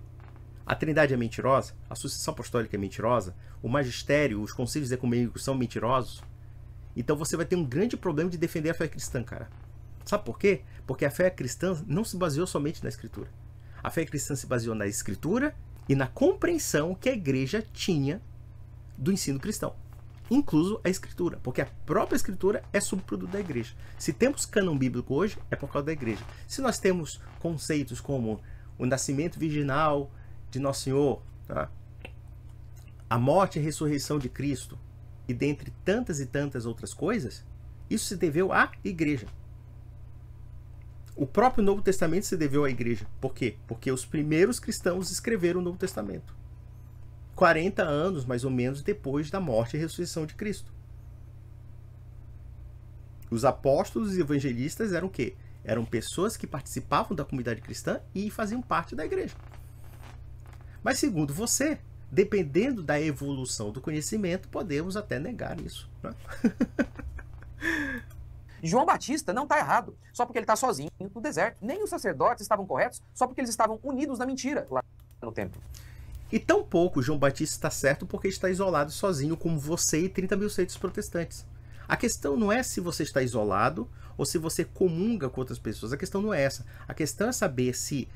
A Trindade é mentirosa, a sucessão apostólica é mentirosa, o magistério, os concílios ecumênicos são mentirosos. Então você vai ter um grande problema de defender a fé cristã, cara. Sabe por quê? Porque a fé cristã não se baseou somente na Escritura. A fé cristã se baseou na Escritura e na compreensão que a igreja tinha do ensino cristão, incluso a Escritura, porque a própria Escritura é subproduto da igreja. Se temos cânon bíblico hoje, é por causa da igreja. Se nós temos conceitos como o nascimento virginal de Nosso Senhor, tá? A morte e a ressurreição de Cristo, e dentre tantas e tantas outras coisas, isso se deveu à igreja. O próprio Novo Testamento se deveu à igreja. Por quê? Porque os primeiros cristãos escreveram o Novo Testamento 40 anos, mais ou menos, depois da morte e ressurreição de Cristo. Os apóstolos e evangelistas eram o quê? Eram pessoas que participavam da comunidade cristã e faziam parte da igreja. Mas segundo você, dependendo da evolução do conhecimento, podemos até negar isso, né? João Batista não está errado, só porque ele está sozinho no deserto. Nem os sacerdotes estavam corretos, só porque eles estavam unidos na mentira lá no templo. E tampouco João Batista está certo porque está isolado sozinho como você e 30 mil centros protestantes. A questão não é se você está isolado ou se você comunga com outras pessoas. A questão não é essa. A questão é saber se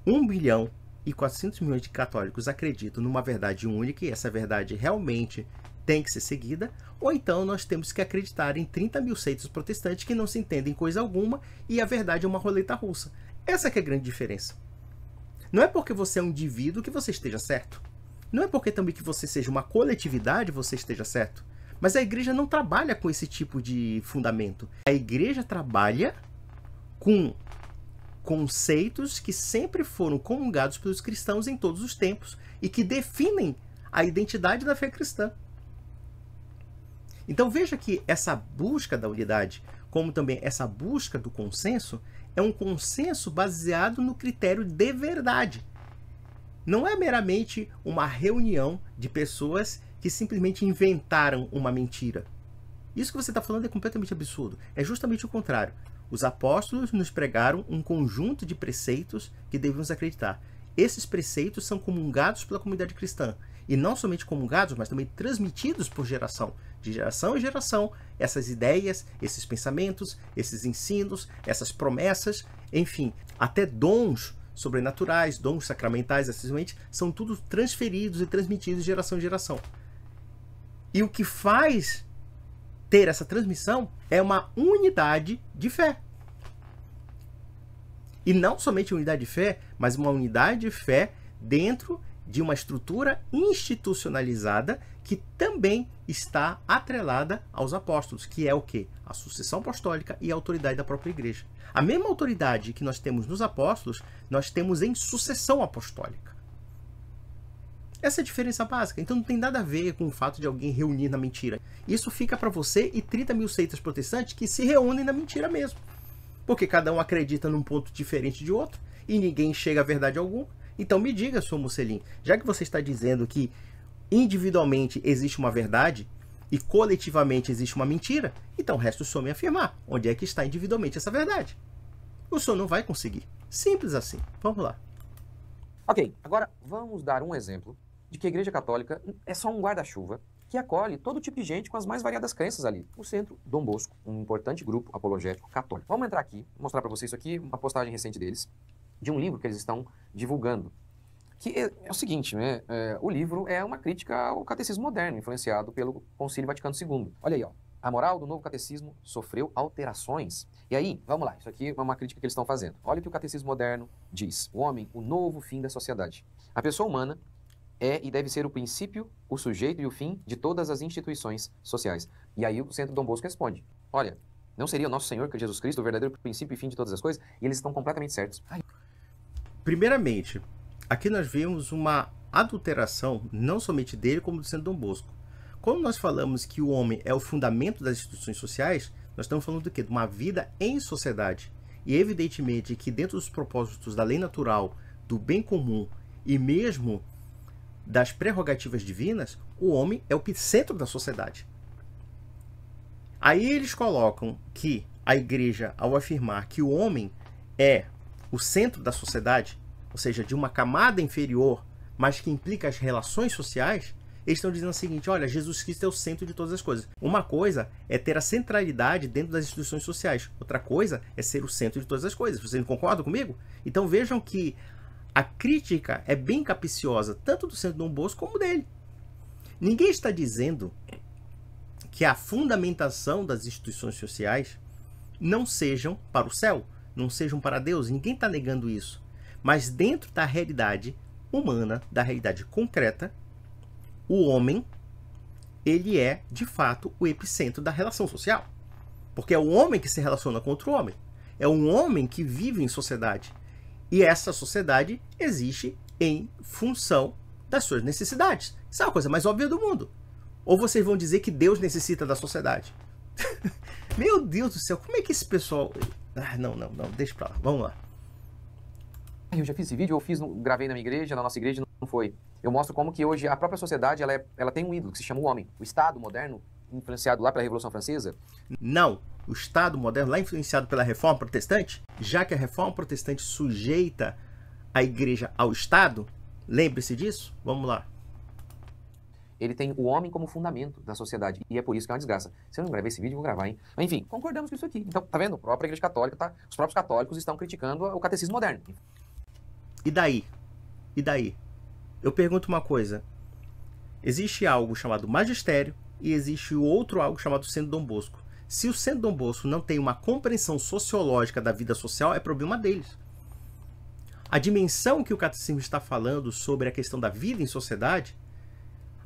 1 bilhão e 400 milhões de católicos acreditam numa verdade única e essa verdade realmente tem que ser seguida, ou então nós temos que acreditar em 30 mil seitos protestantes que não se entendem coisa alguma e a verdade é uma roleta russa. Essa que é a grande diferença. Não é porque você é um indivíduo que você esteja certo. Não é porque também que você seja uma coletividade você esteja certo. Mas a igreja não trabalha com esse tipo de fundamento. A igreja trabalha com conceitos que sempre foram comungados pelos cristãos em todos os tempos e que definem a identidade da fé cristã. Então veja que essa busca da unidade, como também essa busca do consenso, é um consenso baseado no critério de verdade. Não é meramente uma reunião de pessoas que simplesmente inventaram uma mentira. Isso que você está falando é completamente absurdo. É justamente o contrário. Os apóstolos nos pregaram um conjunto de preceitos que devemos acreditar. Esses preceitos são comungados pela comunidade cristã. E não somente comungados, mas também transmitidos por geração. De geração em geração, essas ideias, esses pensamentos, esses ensinos, essas promessas, enfim, até dons sobrenaturais, dons sacramentais, essencialmente, são tudo transferidos e transmitidos de geração em geração. E o que faz ter essa transmissão é uma unidade de fé. E não somente unidade de fé, mas uma unidade de fé dentro de uma estrutura institucionalizada que também está atrelada aos apóstolos, que é o quê? A sucessão apostólica e a autoridade da própria igreja. A mesma autoridade que nós temos nos apóstolos, nós temos em sucessão apostólica. Essa é a diferença básica. Então não tem nada a ver com o fato de alguém reunir na mentira. Isso fica para você e 30 mil seitas protestantes que se reúnem na mentira mesmo. Porque cada um acredita num ponto diferente de outro e ninguém chega a verdade alguma. Então me diga, Sr. Mussolini, já que você está dizendo que individualmente existe uma verdade e coletivamente existe uma mentira, então resta o senhor me afirmar onde é que está individualmente essa verdade. O senhor não vai conseguir. Simples assim. Vamos lá. Ok, agora vamos dar um exemplo de que a Igreja Católica é só um guarda-chuva que acolhe todo tipo de gente com as mais variadas crenças ali. O Centro Dom Bosco, um importante grupo apologético católico. Vamos entrar aqui, mostrar para vocês isso aqui, uma postagem recente deles, de um livro que eles estão divulgando. Que é o seguinte, né? O livro é uma crítica ao catecismo moderno, influenciado pelo Concílio Vaticano II. Olha aí, ó. A moral do novo catecismo sofreu alterações. E aí, vamos lá, isso aqui é uma crítica que eles estão fazendo. Olha o que o catecismo moderno diz. O homem, o novo fim da sociedade. A pessoa humana é e deve ser o princípio, o sujeito e o fim de todas as instituições sociais. E aí o Centro Dom Bosco responde. Olha, não seria o nosso Senhor, que é Jesus Cristo, o verdadeiro princípio e fim de todas as coisas? E eles estão completamente certos. Ai. Primeiramente, aqui nós vemos uma adulteração, não somente dele, como do Centro Dom Bosco. Quando nós falamos que o homem é o fundamento das instituições sociais, nós estamos falando do quê? De uma vida em sociedade. E evidentemente que dentro dos propósitos da lei natural, do bem comum e mesmo das prerrogativas divinas, o homem é o centro da sociedade. Aí eles colocam que a igreja, ao afirmar que o homem é o centro da sociedade, ou seja, de uma camada inferior, mas que implica as relações sociais, eles estão dizendo o seguinte: olha, Jesus Cristo é o centro de todas as coisas. Uma coisa é ter a centralidade dentro das instituições sociais. Outra coisa é ser o centro de todas as coisas. Vocês não concordam comigo? Então vejam que a crítica é bem capciosa, tanto do Centro Dom Bosco como dele. Ninguém está dizendo que a fundamentação das instituições sociais não sejam para o céu, não sejam para Deus. Ninguém está negando isso. Mas dentro da realidade humana, da realidade concreta, o homem, ele é, de fato, o epicentro da relação social. Porque é o homem que se relaciona com outro homem. É um homem que vive em sociedade. E essa sociedade existe em função das suas necessidades. Isso é a coisa mais óbvia do mundo. Ou vocês vão dizer que Deus necessita da sociedade? Meu Deus do céu, como é que esse pessoal... não, deixa pra lá, vamos lá. Eu já fiz esse vídeo, gravei na minha igreja, na nossa igreja, não foi. Eu mostro como que hoje a própria sociedade, ela tem um ídolo que se chama o homem. O Estado moderno, influenciado lá pela Revolução Francesa. Não, o Estado moderno lá influenciado pela Reforma Protestante, já que a Reforma Protestante sujeita a igreja ao Estado, lembre-se disso, vamos lá. Ele tem o homem como fundamento da sociedade. E é por isso que é uma desgraça. Se eu não gravei esse vídeo, eu vou gravar, hein? Mas, enfim, concordamos com isso aqui. Então, tá vendo? A própria Igreja Católica, os próprios católicos estão criticando o catecismo moderno. E daí? E daí? Eu pergunto uma coisa. Existe algo chamado magistério e existe outro algo chamado Centro Dom Bosco. Se o Centro Dom Bosco não tem uma compreensão sociológica da vida social, é problema deles. A dimensão que o catecismo está falando sobre a questão da vida em sociedade,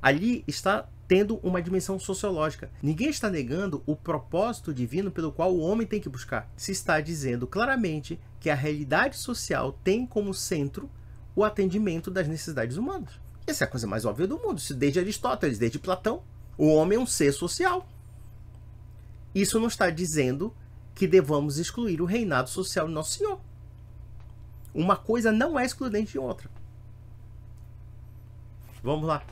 ali está tendo uma dimensão sociológica. Ninguém está negando o propósito divino pelo qual o homem tem que buscar. Se está dizendo claramente que a realidade social tem como centro o atendimento das necessidades humanas. Essa é a coisa mais óbvia do mundo. Isso desde Aristóteles, desde Platão. O homem é um ser social. Isso não está dizendo que devamos excluir o reinado social de Nosso Senhor. Uma coisa não é excludente de outra. Vamos lá.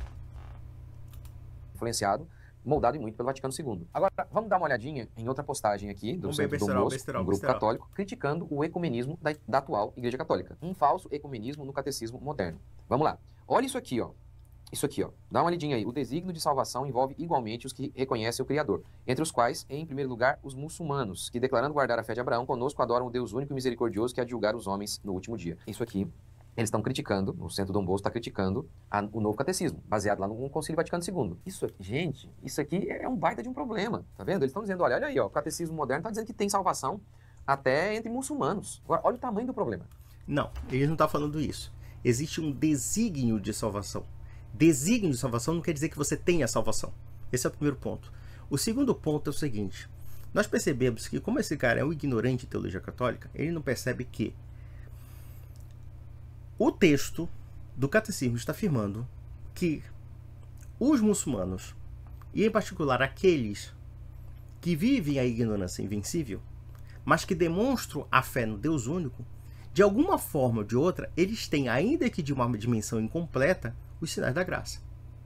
Influenciado, moldado e muito pelo Vaticano II. Agora, vamos dar uma olhadinha em outra postagem aqui do Centro Dom Bosco, um grupo católico, criticando o ecumenismo da atual Igreja Católica. Um falso ecumenismo no catecismo moderno. Vamos lá. Olha isso aqui, ó. Isso aqui, ó. Dá uma lidinha aí. O desígnio de salvação envolve igualmente os que reconhecem o Criador, entre os quais, em primeiro lugar, os muçulmanos, que, declarando guardar a fé de Abraão, conosco adoram o Deus único e misericordioso que há de julgar os homens no último dia. Isso aqui, eles estão criticando, o Centro Dom Bosco está criticando o novo catecismo, baseado lá no Concílio Vaticano II. Isso aqui, gente, isso aqui é um baita de um problema, tá vendo? Eles estão dizendo, olha aí, ó, o catecismo moderno está dizendo que tem salvação até entre muçulmanos. Agora, olha o tamanho do problema. Não, ele não está falando isso. Existe um desígnio de salvação. Desígnio de salvação não quer dizer que você tenha salvação. Esse é o primeiro ponto. O segundo ponto é o seguinte. Nós percebemos que, como esse cara é um ignorante de teologia católica, ele não percebe que o texto do catecismo está afirmando que os muçulmanos, e em particular aqueles que vivem a ignorância invencível, mas que demonstram a fé no Deus único, de alguma forma ou de outra, eles têm, ainda que de uma dimensão incompleta, os sinais da graça.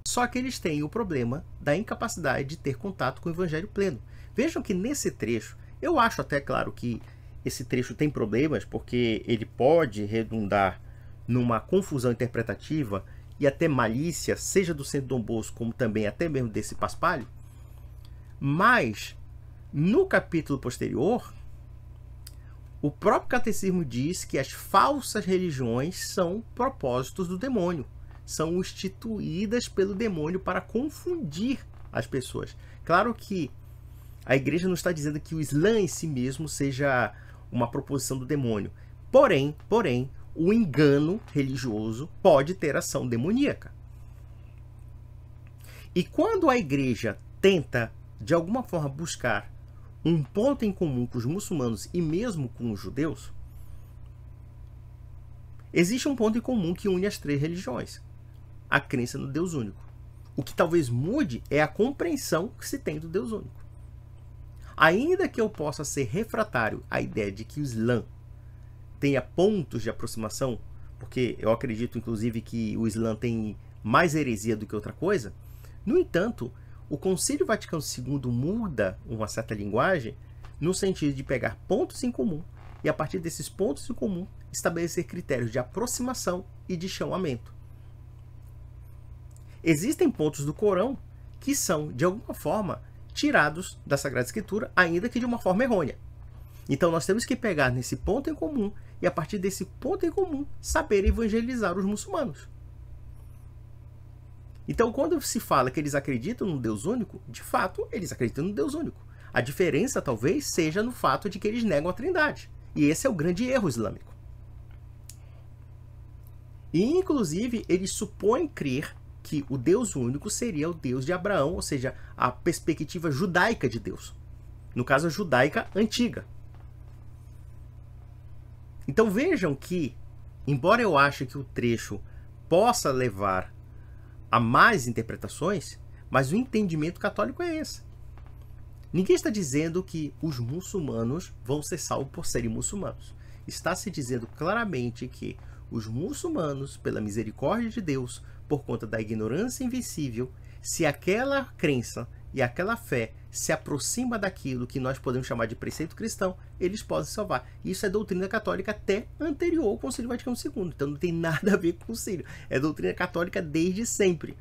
Só que eles têm o problema da incapacidade de ter contato com o evangelho pleno. Vejam que nesse trecho, eu acho até claro que esse trecho tem problemas, porque ele pode redundar numa confusão interpretativa e até malícia, seja do Centro Dom Bosco, como também até mesmo desse paspalho. Mas, no capítulo posterior, o próprio catecismo diz que as falsas religiões são propósitos do demônio. São instituídas pelo demônio para confundir as pessoas. Claro que a igreja não está dizendo que o Islã em si mesmo seja uma proposição do demônio. Porém, o engano religioso pode ter ação demoníaca. E quando a igreja tenta, de alguma forma, buscar um ponto em comum com os muçulmanos e mesmo com os judeus, existe um ponto em comum que une as três religiões: a crença no Deus único. O que talvez mude é a compreensão que se tem do Deus único. Ainda que eu possa ser refratário à ideia de que o Islã tenha pontos de aproximação, porque eu acredito inclusive que o Islã tem mais heresia do que outra coisa, No entanto, o Concílio Vaticano II muda uma certa linguagem no sentido de pegar pontos em comum e, a partir desses pontos em comum, estabelecer critérios de aproximação e de chamamento. Existem pontos do Corão que são, de alguma forma, tirados da Sagrada Escritura, ainda que de uma forma errônea. Então nós temos que pegar nesse ponto em comum e, a partir desse ponto em comum, saber evangelizar os muçulmanos. Então, quando se fala que eles acreditam no Deus único, de fato, eles acreditam no Deus único. A diferença, talvez, seja no fato de que eles negam a Trindade. E esse é o grande erro islâmico. E, inclusive, eles supõem crer que o Deus único seria o Deus de Abraão, ou seja, a perspectiva judaica de Deus. No caso, a judaica antiga. Então vejam que, embora eu ache que o trecho possa levar a mais interpretações, mas o entendimento católico é esse. Ninguém está dizendo que os muçulmanos vão ser salvos por serem muçulmanos. Está se dizendo claramente que os muçulmanos, pela misericórdia de Deus, por conta da ignorância invisível, se aquela crença e aquela fé se aproxima daquilo que nós podemos chamar de preceito cristão, eles podem se salvar. Isso é doutrina católica até anterior ao Concílio Vaticano II. Então não tem nada a ver com o concílio. É doutrina católica desde sempre.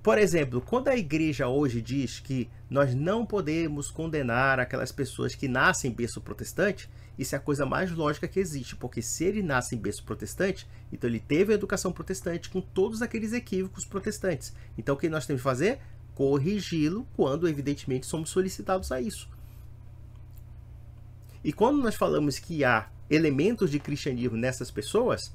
Por exemplo, quando a igreja hoje diz que nós não podemos condenar aquelas pessoas que nascem em berço protestante, isso é a coisa mais lógica que existe, porque se ele nasce em berço protestante, então ele teve a educação protestante com todos aqueles equívocos protestantes. Então o que nós temos que fazer? Corrigi-lo quando, evidentemente, somos solicitados a isso. E quando nós falamos que há elementos de cristianismo nessas pessoas,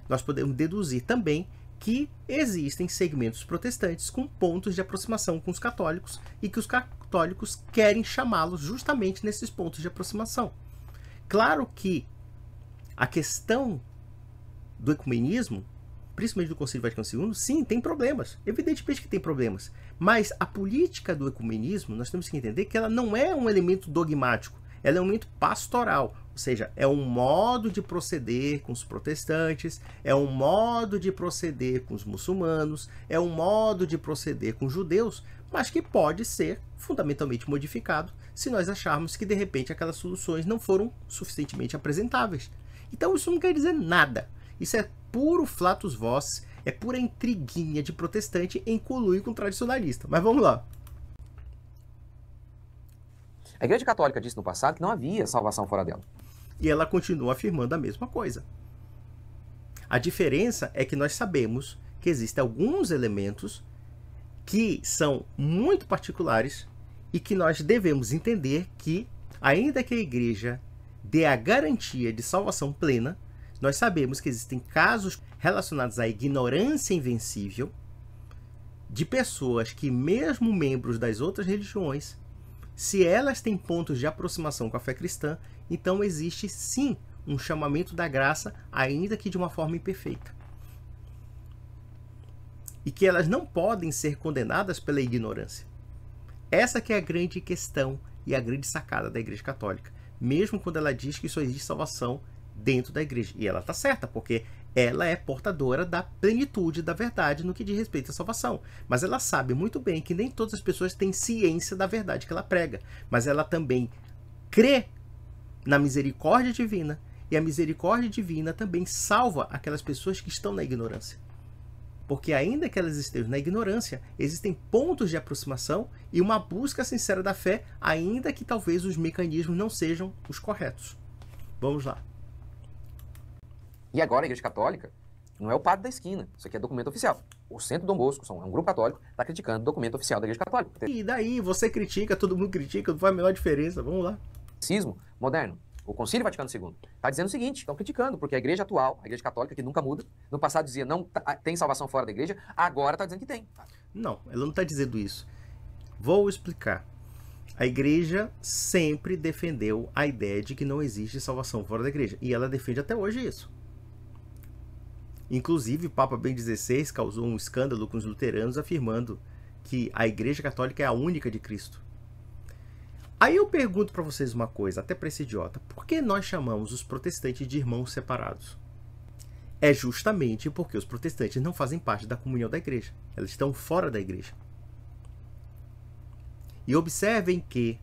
nós podemos deduzir também que existem segmentos protestantes com pontos de aproximação com os católicos e que os católicos querem chamá-los justamente nesses pontos de aproximação. Claro que a questão do ecumenismo, principalmente do Concílio Vaticano II, sim, tem problemas. Evidentemente que tem problemas. Mas a política do ecumenismo, nós temos que entender que ela não é um elemento dogmático. Ela é um elemento pastoral. Ou seja, é um modo de proceder com os protestantes, é um modo de proceder com os muçulmanos, é um modo de proceder com os judeus, mas que pode ser fundamentalmente modificado se nós acharmos que, de repente, aquelas soluções não foram suficientemente apresentáveis. Então isso não quer dizer nada. Isso é puro flatus vocis, é pura intriguinha de protestante em coluio com tradicionalista. Mas vamos lá. A Igreja Católica disse no passado que não havia salvação fora dela. E ela continua afirmando a mesma coisa. A diferença é que nós sabemos que existem alguns elementos que são muito particulares e que nós devemos entender que, ainda que a igreja dê a garantia de salvação plena, nós sabemos que existem casos relacionados à ignorância invencível de pessoas que, mesmo membros das outras religiões, se elas têm pontos de aproximação com a fé cristã, então existe sim um chamamento da graça, ainda que de uma forma imperfeita. E que elas não podem ser condenadas pela ignorância. Essa que é a grande questão e a grande sacada da Igreja Católica, mesmo quando ela diz que só existe salvação dentro da igreja. E ela está certa, porque ela é portadora da plenitude da verdade no que diz respeito à salvação. Mas ela sabe muito bem que nem todas as pessoas têm ciência da verdade que ela prega. Mas ela também crê na misericórdia divina, e a misericórdia divina também salva aquelas pessoas que estão na ignorância. Porque ainda que elas estejam na ignorância, existem pontos de aproximação e uma busca sincera da fé, ainda que talvez os mecanismos não sejam os corretos. Vamos lá. E agora a Igreja Católica não é o padre da esquina. Isso aqui é documento oficial. O Centro Dom Bosco, é um grupo católico, está criticando o documento oficial da Igreja Católica. E daí? Você critica, todo mundo critica, não faz a menor diferença. Vamos lá. Cismo moderno. O Concílio Vaticano II está dizendo o seguinte, estão criticando, porque a Igreja atual, a Igreja Católica, que nunca muda, no passado dizia não tem salvação fora da Igreja, agora está dizendo que tem. Não, ela não está dizendo isso. Vou explicar. A Igreja sempre defendeu a ideia de que não existe salvação fora da Igreja, e ela defende até hoje isso. Inclusive, o Papa Bento XVI causou um escândalo com os luteranos, afirmando que a Igreja Católica é a única de Cristo. Aí eu pergunto para vocês uma coisa, até para esse idiota. Por que nós chamamos os protestantes de irmãos separados? É justamente porque os protestantes não fazem parte da comunhão da igreja. Eles estão fora da igreja. E observem que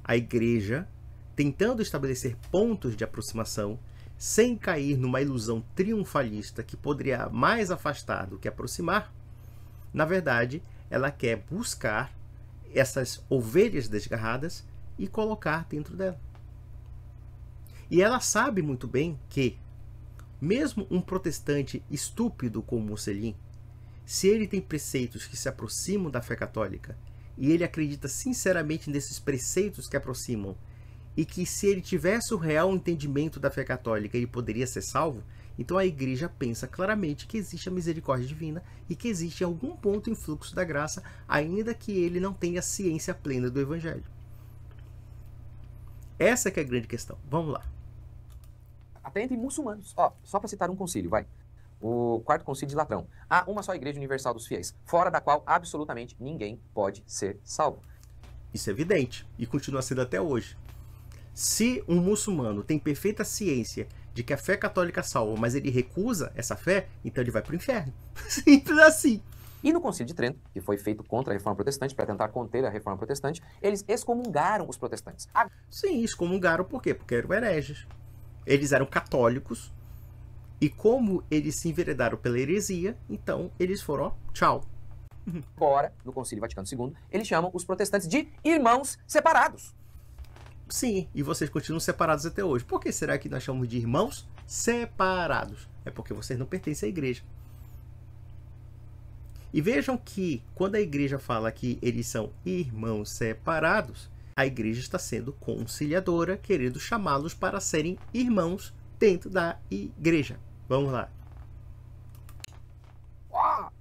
a igreja, tentando estabelecer pontos de aproximação, sem cair numa ilusão triunfalista que poderia mais afastar do que aproximar, na verdade, ela quer buscar essas ovelhas desgarradas e colocar dentro dela. E ela sabe muito bem que, mesmo um protestante estúpido como Mocelin, se ele tem preceitos que se aproximam da fé católica e ele acredita sinceramente nesses preceitos que aproximam e que se ele tivesse o real entendimento da fé católica ele poderia ser salvo, então a igreja pensa claramente que existe a misericórdia divina e que existe algum ponto em fluxo da graça, ainda que ele não tenha ciência plena do evangelho. Essa que é a grande questão. Vamos lá. Até entre muçulmanos. Ó, só para citar um concílio, vai. O quarto concílio de Latrão. Há uma só igreja universal dos fiéis, fora da qual absolutamente ninguém pode ser salvo. Isso é evidente e continua sendo até hoje. Se um muçulmano tem perfeita ciência de que a fé católica salva, mas ele recusa essa fé, então ele vai para o inferno. Simples assim. E no Concílio de Trento, que foi feito contra a Reforma Protestante, para tentar conter a Reforma Protestante, eles excomungaram os protestantes. Sim, excomungaram por quê? Porque eram hereges. Eles eram católicos e como eles se enveredaram pela heresia, então eles foram, ó, tchau. Agora, no Concílio Vaticano II, eles chamam os protestantes de irmãos separados. Sim, e vocês continuam separados até hoje. Por que será que nós chamamos de irmãos separados? É porque vocês não pertencem à igreja. E vejam que quando a igreja fala que eles são irmãos separados, a igreja está sendo conciliadora, querendo chamá-los para serem irmãos dentro da igreja. Vamos lá.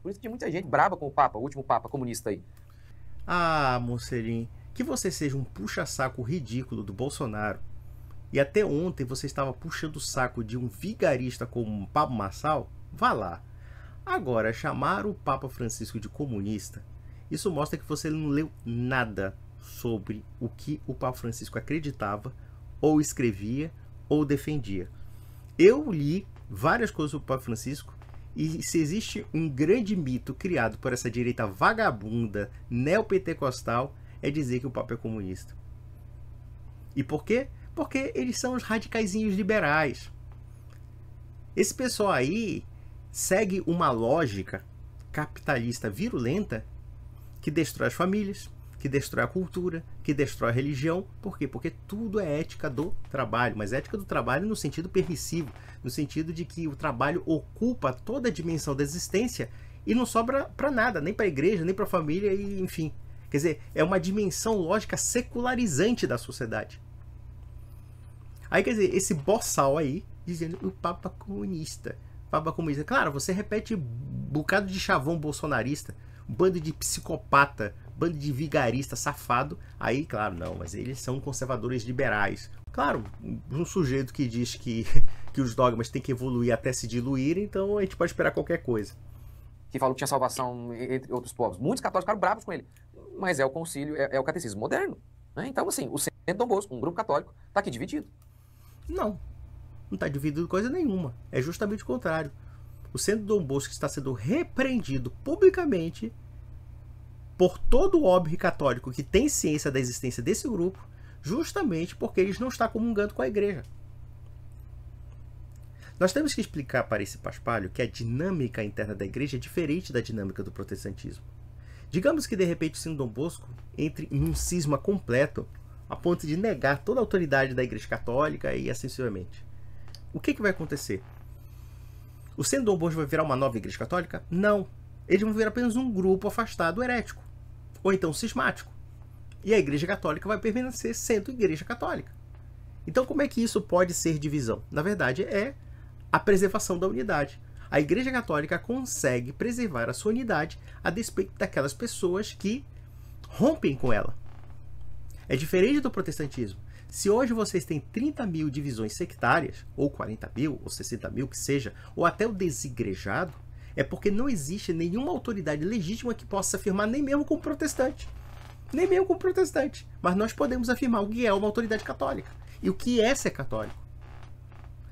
Por isso que tinha muita gente brava com o Papa, o último Papa comunista aí. Ah, Mocelin, que você seja um puxa-saco ridículo do Bolsonaro e até ontem você estava puxando o saco de um vigarista como um Pablo Marçal, vá lá. Agora, chamar o Papa Francisco de comunista, isso mostra que você não leu nada sobre o que o Papa Francisco acreditava, ou escrevia, ou defendia. Eu li várias coisas sobre o Papa Francisco, e se existe um grande mito criado por essa direita vagabunda, neopentecostal, é dizer que o Papa é comunista. E por quê? Porque eles são os radicaizinhos liberais. Esse pessoal aí segue uma lógica capitalista virulenta que destrói as famílias, que destrói a cultura, que destrói a religião. Por quê? Porque tudo é ética do trabalho, mas ética do trabalho no sentido permissivo, no sentido de que o trabalho ocupa toda a dimensão da existência e não sobra para nada, nem para a igreja, nem para a família, e enfim. Quer dizer, é uma dimensão lógica secularizante da sociedade. Aí, quer dizer, esse boçal aí, dizendo o Papa comunista. Papa comunista. Claro, você repete um bocado de chavão bolsonarista, um bando de psicopata, bando de vigarista safado. Aí, claro, não, mas eles são conservadores liberais. Claro, um sujeito que diz que os dogmas têm que evoluir até se diluir, então a gente pode esperar qualquer coisa. Que falou que tinha salvação entre outros povos. Muitos católicos ficaram bravos com ele. Mas é o concílio, é o catecismo moderno. Né? Então, assim, o Centro Dom Bosco, um grupo católico, está aqui dividido. Não está dividido coisa nenhuma. É justamente o contrário. O Centro Dom Bosco está sendo repreendido publicamente por todo o óbvio católico que tem ciência da existência desse grupo, justamente porque eles não estão comungando com a igreja. Nós temos que explicar para esse paspalho que a dinâmica interna da igreja é diferente da dinâmica do protestantismo. Digamos que de repente o Centro Dom Bosco entre em um cisma completo a ponto de negar toda a autoridade da igreja católica e assim sucessivamente. O que vai acontecer? O Centro Dom Bosco vai virar uma nova igreja católica? Não. Eles vão virar apenas um grupo afastado herético. Ou então cismático. E a igreja católica vai permanecer sendo igreja católica. Então como é que isso pode ser divisão? Na verdade é a preservação da unidade. A igreja católica consegue preservar a sua unidade a despeito daquelas pessoas que rompem com ela. É diferente do protestantismo. Se hoje vocês têm 30 mil divisões sectárias, ou 40 mil, ou 60 mil, que seja, ou até o desigrejado, é porque não existe nenhuma autoridade legítima que possa afirmar, nem mesmo como protestante. Nem mesmo como protestante. Mas nós podemos afirmar o que é uma autoridade católica. E o que é ser católico.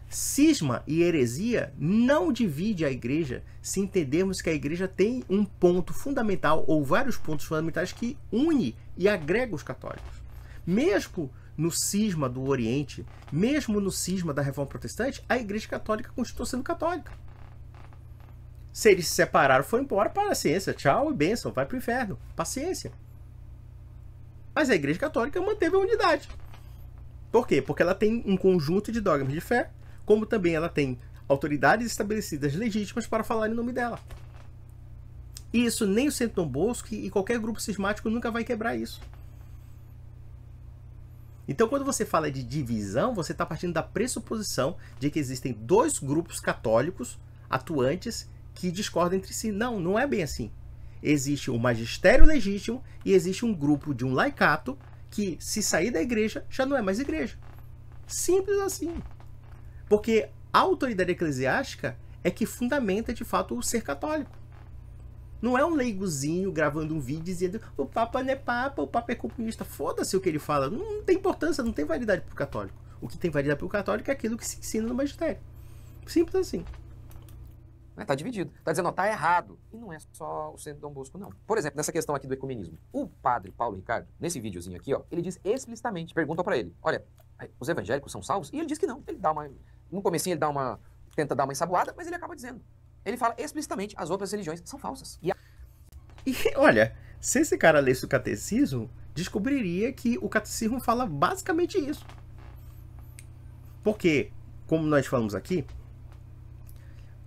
Cisma e heresia não divide a igreja se entendermos que a igreja tem um ponto fundamental ou vários pontos fundamentais que une e agrega os católicos. Mesmo no cisma do Oriente, mesmo no cisma da Reforma Protestante, a igreja católica continuou sendo católica. Se eles se separaram, foram embora para a ciência. Tchau e bênção, vai para o inferno. Paciência. Mas a igreja católica manteve a unidade. Por quê? Porque ela tem um conjunto de dogmas de fé, como também ela tem autoridades estabelecidas legítimas para falar em nome dela. E isso nem o Centro Dom Bosco e qualquer grupo cismático nunca vai quebrar isso. Então, quando você fala de divisão, você está partindo da pressuposição de que existem dois grupos católicos atuantes que discordam entre si. Não, não é bem assim. Existe um magistério legítimo e existe um grupo de um laicato que, se sair da igreja, já não é mais igreja. Simples assim. Porque a autoridade eclesiástica é que fundamenta, de fato, o ser católico. Não é um leigozinho gravando um vídeo dizendo o Papa não é Papa, o Papa é comunista. Foda-se o que ele fala. Não tem importância, não tem validade para o católico. O que tem validade para o católico é aquilo que se ensina no magistério. Simples assim. Está dividido. Está dizendo, está errado. E não é só o Centro Dom Bosco, não. Por exemplo, nessa questão aqui do ecumenismo. O padre Paulo Ricardo, nesse videozinho aqui, ó, ele diz explicitamente, pergunta para ele, olha, os evangélicos são salvos? E ele diz que não. Ele dá uma... No comecinho ele tenta dar uma ensaboada, mas ele acaba dizendo. Ele fala explicitamente, as outras religiões são falsas. E olha, se esse cara lesse o catecismo, descobriria que o catecismo fala basicamente isso. Porque, como nós falamos aqui,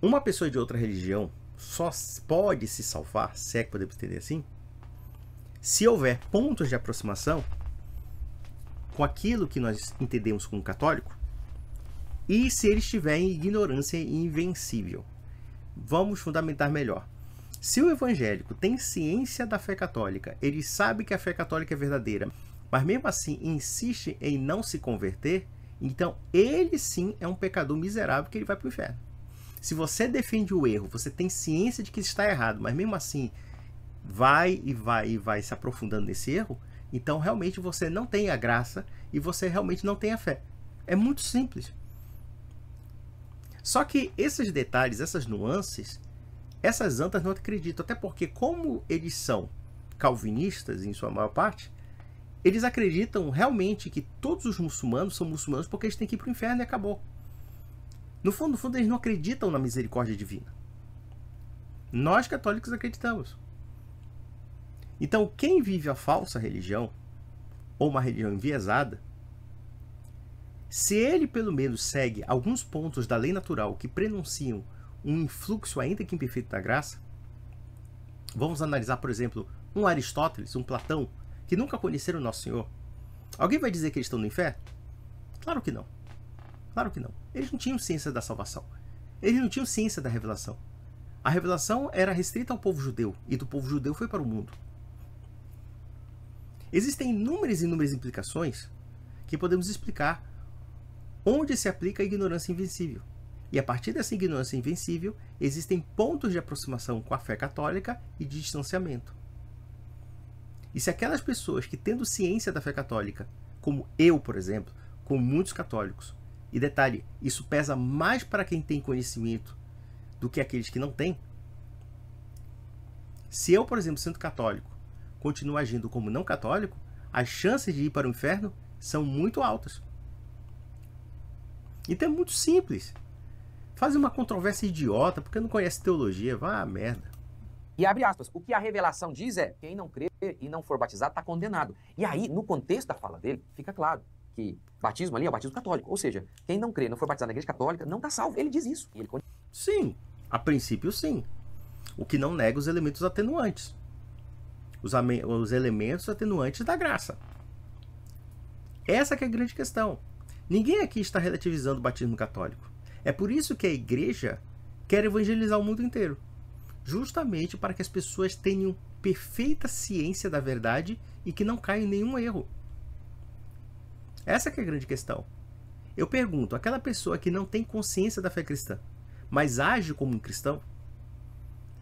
uma pessoa de outra religião só pode se salvar, se é que podemos entender assim, se houver pontos de aproximação com aquilo que nós entendemos como católico e se ele estiver em ignorância invencível. Vamos fundamentar melhor. Se o evangélico tem ciência da fé católica, ele sabe que a fé católica é verdadeira, mas mesmo assim insiste em não se converter, então ele sim é um pecador miserável que ele vai para o inferno. Se você defende o erro, você tem ciência de que está errado, mas mesmo assim vai se aprofundando nesse erro, então realmente você não tem a graça e você realmente não tem a fé. É muito simples. Só que esses detalhes, essas nuances, essas antas não acreditam, até porque como eles são calvinistas em sua maior parte, eles acreditam realmente que todos os muçulmanos são muçulmanos porque eles têm que ir para o inferno e acabou. No fundo, eles não acreditam na misericórdia divina. Nós católicos acreditamos. Então, quem vive a falsa religião, ou uma religião enviesada, se ele pelo menos segue alguns pontos da lei natural que prenunciam um influxo ainda que imperfeito da graça, vamos analisar, por exemplo, um Aristóteles, um Platão, que nunca conheceram o Nosso Senhor. Alguém vai dizer que eles estão no inferno? Claro que não. Claro que não. Eles não tinham ciência da salvação. Eles não tinham ciência da revelação. A revelação era restrita ao povo judeu, e do povo judeu foi para o mundo. Existem inúmeras implicações que podemos explicar onde se aplica a ignorância invencível. E a partir dessa ignorância invencível, existem pontos de aproximação com a fé católica e de distanciamento. E se aquelas pessoas que, tendo ciência da fé católica, como eu, por exemplo, como muitos católicos, e detalhe, isso pesa mais para quem tem conhecimento do que aqueles que não têm, se eu, por exemplo, sendo católico, continuo agindo como não católico, as chances de ir para o inferno são muito altas. Então é muito simples. Faz uma controvérsia idiota, porque não conhece teologia, vá a merda. E abre aspas, o que a revelação diz é, quem não crê e não for batizado está condenado. E aí, no contexto da fala dele, fica claro que batismo ali é o batismo católico. Ou seja, quem não crê e não for batizado na igreja católica não está salvo. Ele diz isso. E ele... Sim, a princípio sim. O que não nega os elementos atenuantes. Os elementos atenuantes da graça. Essa que é a grande questão. Ninguém aqui está relativizando o batismo católico. É por isso que a igreja quer evangelizar o mundo inteiro. Justamente para que as pessoas tenham perfeita ciência da verdade e que não caiam em nenhum erro. Essa que é a grande questão. Eu pergunto, aquela pessoa que não tem consciência da fé cristã, mas age como um cristão,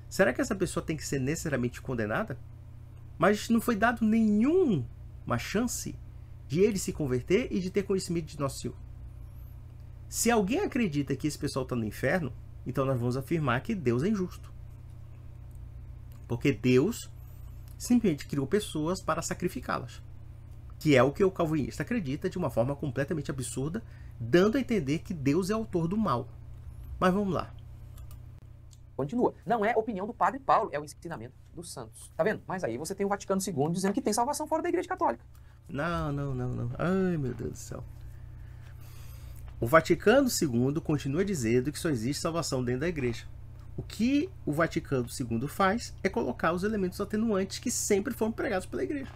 será que essa pessoa tem que ser necessariamente condenada? Mas não foi dado nenhuma chance de ele se converter e de ter conhecimento de Nosso Senhor. Se alguém acredita que esse pessoal está no inferno, então nós vamos afirmar que Deus é injusto. Porque Deus simplesmente criou pessoas para sacrificá-las. Que é o que o calvinista acredita de uma forma completamente absurda, dando a entender que Deus é autor do mal. Mas vamos lá. Continua. Não é opinião do Padre Paulo, é o ensinamento dos santos. Tá vendo? Mas aí você tem o Vaticano II dizendo que tem salvação fora da Igreja Católica. Não. Ai, meu Deus do céu. O Vaticano II continua dizendo que só existe salvação dentro da Igreja. O que o Vaticano II faz é colocar os elementos atenuantes que sempre foram pregados pela Igreja.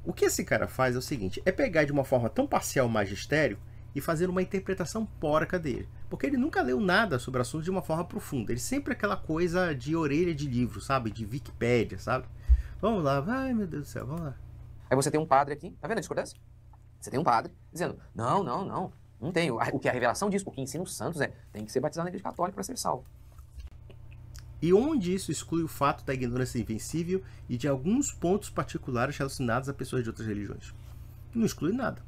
O que esse cara faz é o seguinte, é pegar de uma forma tão parcial o magistério e fazer uma interpretação porca dele. Porque ele nunca leu nada sobre o assunto de uma forma profunda. Ele sempre é aquela coisa de orelha de livro, sabe? De Wikipédia, sabe? Vamos lá, ai meu Deus do céu, vamos lá. Aí você tem um padre aqui, tá vendo a discordância? Você tem um padre dizendo, não tem. O que a revelação diz, o que ensina os santos tem que ser batizado na Igreja Católica para ser salvo. E onde isso exclui o fato da ignorância invencível e de alguns pontos particulares relacionados a pessoas de outras religiões? Não exclui nada.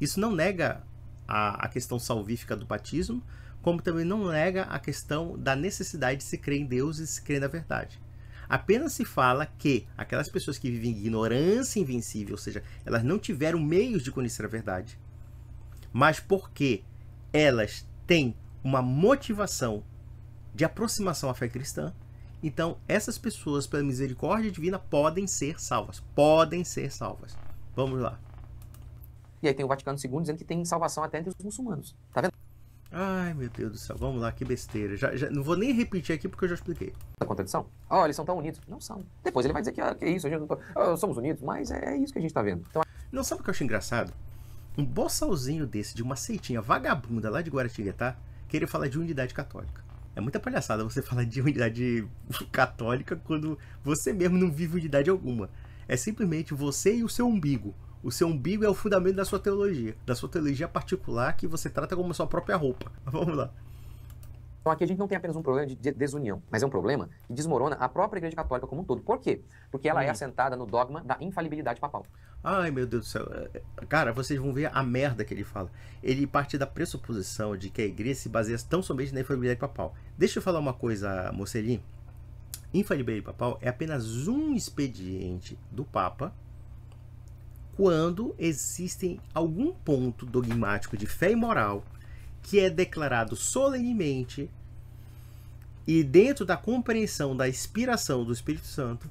Isso não nega a questão salvífica do batismo, como também não nega a questão da necessidade de se crer em Deus e se crer na verdade. Apenas se fala que aquelas pessoas que vivem em ignorância invencível, ou seja, elas não tiveram meios de conhecer a verdade, mas porque elas têm uma motivação de aproximação à fé cristã, então essas pessoas, pela misericórdia divina, podem ser salvas. Podem ser salvas. Vamos lá. E aí tem o Vaticano II dizendo que tem salvação até entre os muçulmanos. Tá vendo? Ai, meu Deus do céu. Vamos lá, que besteira. Já não vou nem repetir aqui porque eu já expliquei. A contradição? Oh, eles são tão unidos. Não são. Depois ele vai dizer que é isso, a gente não somos unidos, mas é isso que a gente tá vendo. Então, não, sabe o que eu acho engraçado? Um boçalzinho desse, de uma seitinha vagabunda lá de Guaratinguetá, querer falar de unidade católica. É muita palhaçada você falar de unidade católica quando você mesmo não vive unidade alguma. É simplesmente você e o seu umbigo. O seu umbigo é o fundamento da sua teologia particular que você trata como a sua própria roupa. Vamos lá. Então aqui a gente não tem apenas um problema de desunião, mas é um problema que desmorona a própria Igreja Católica como um todo. Por quê? Porque ela é assentada no dogma da infalibilidade papal. Ai, meu Deus do céu. Cara, vocês vão ver a merda que ele fala. Ele parte da pressuposição de que a igreja se baseia tão somente na infalibilidade papal. Deixa eu falar uma coisa, Mocelinho. Infalibilidade papal é apenas um expediente do Papa quando existem algum ponto dogmático de fé e moral que é declarado solenemente e dentro da compreensão da inspiração do Espírito Santo,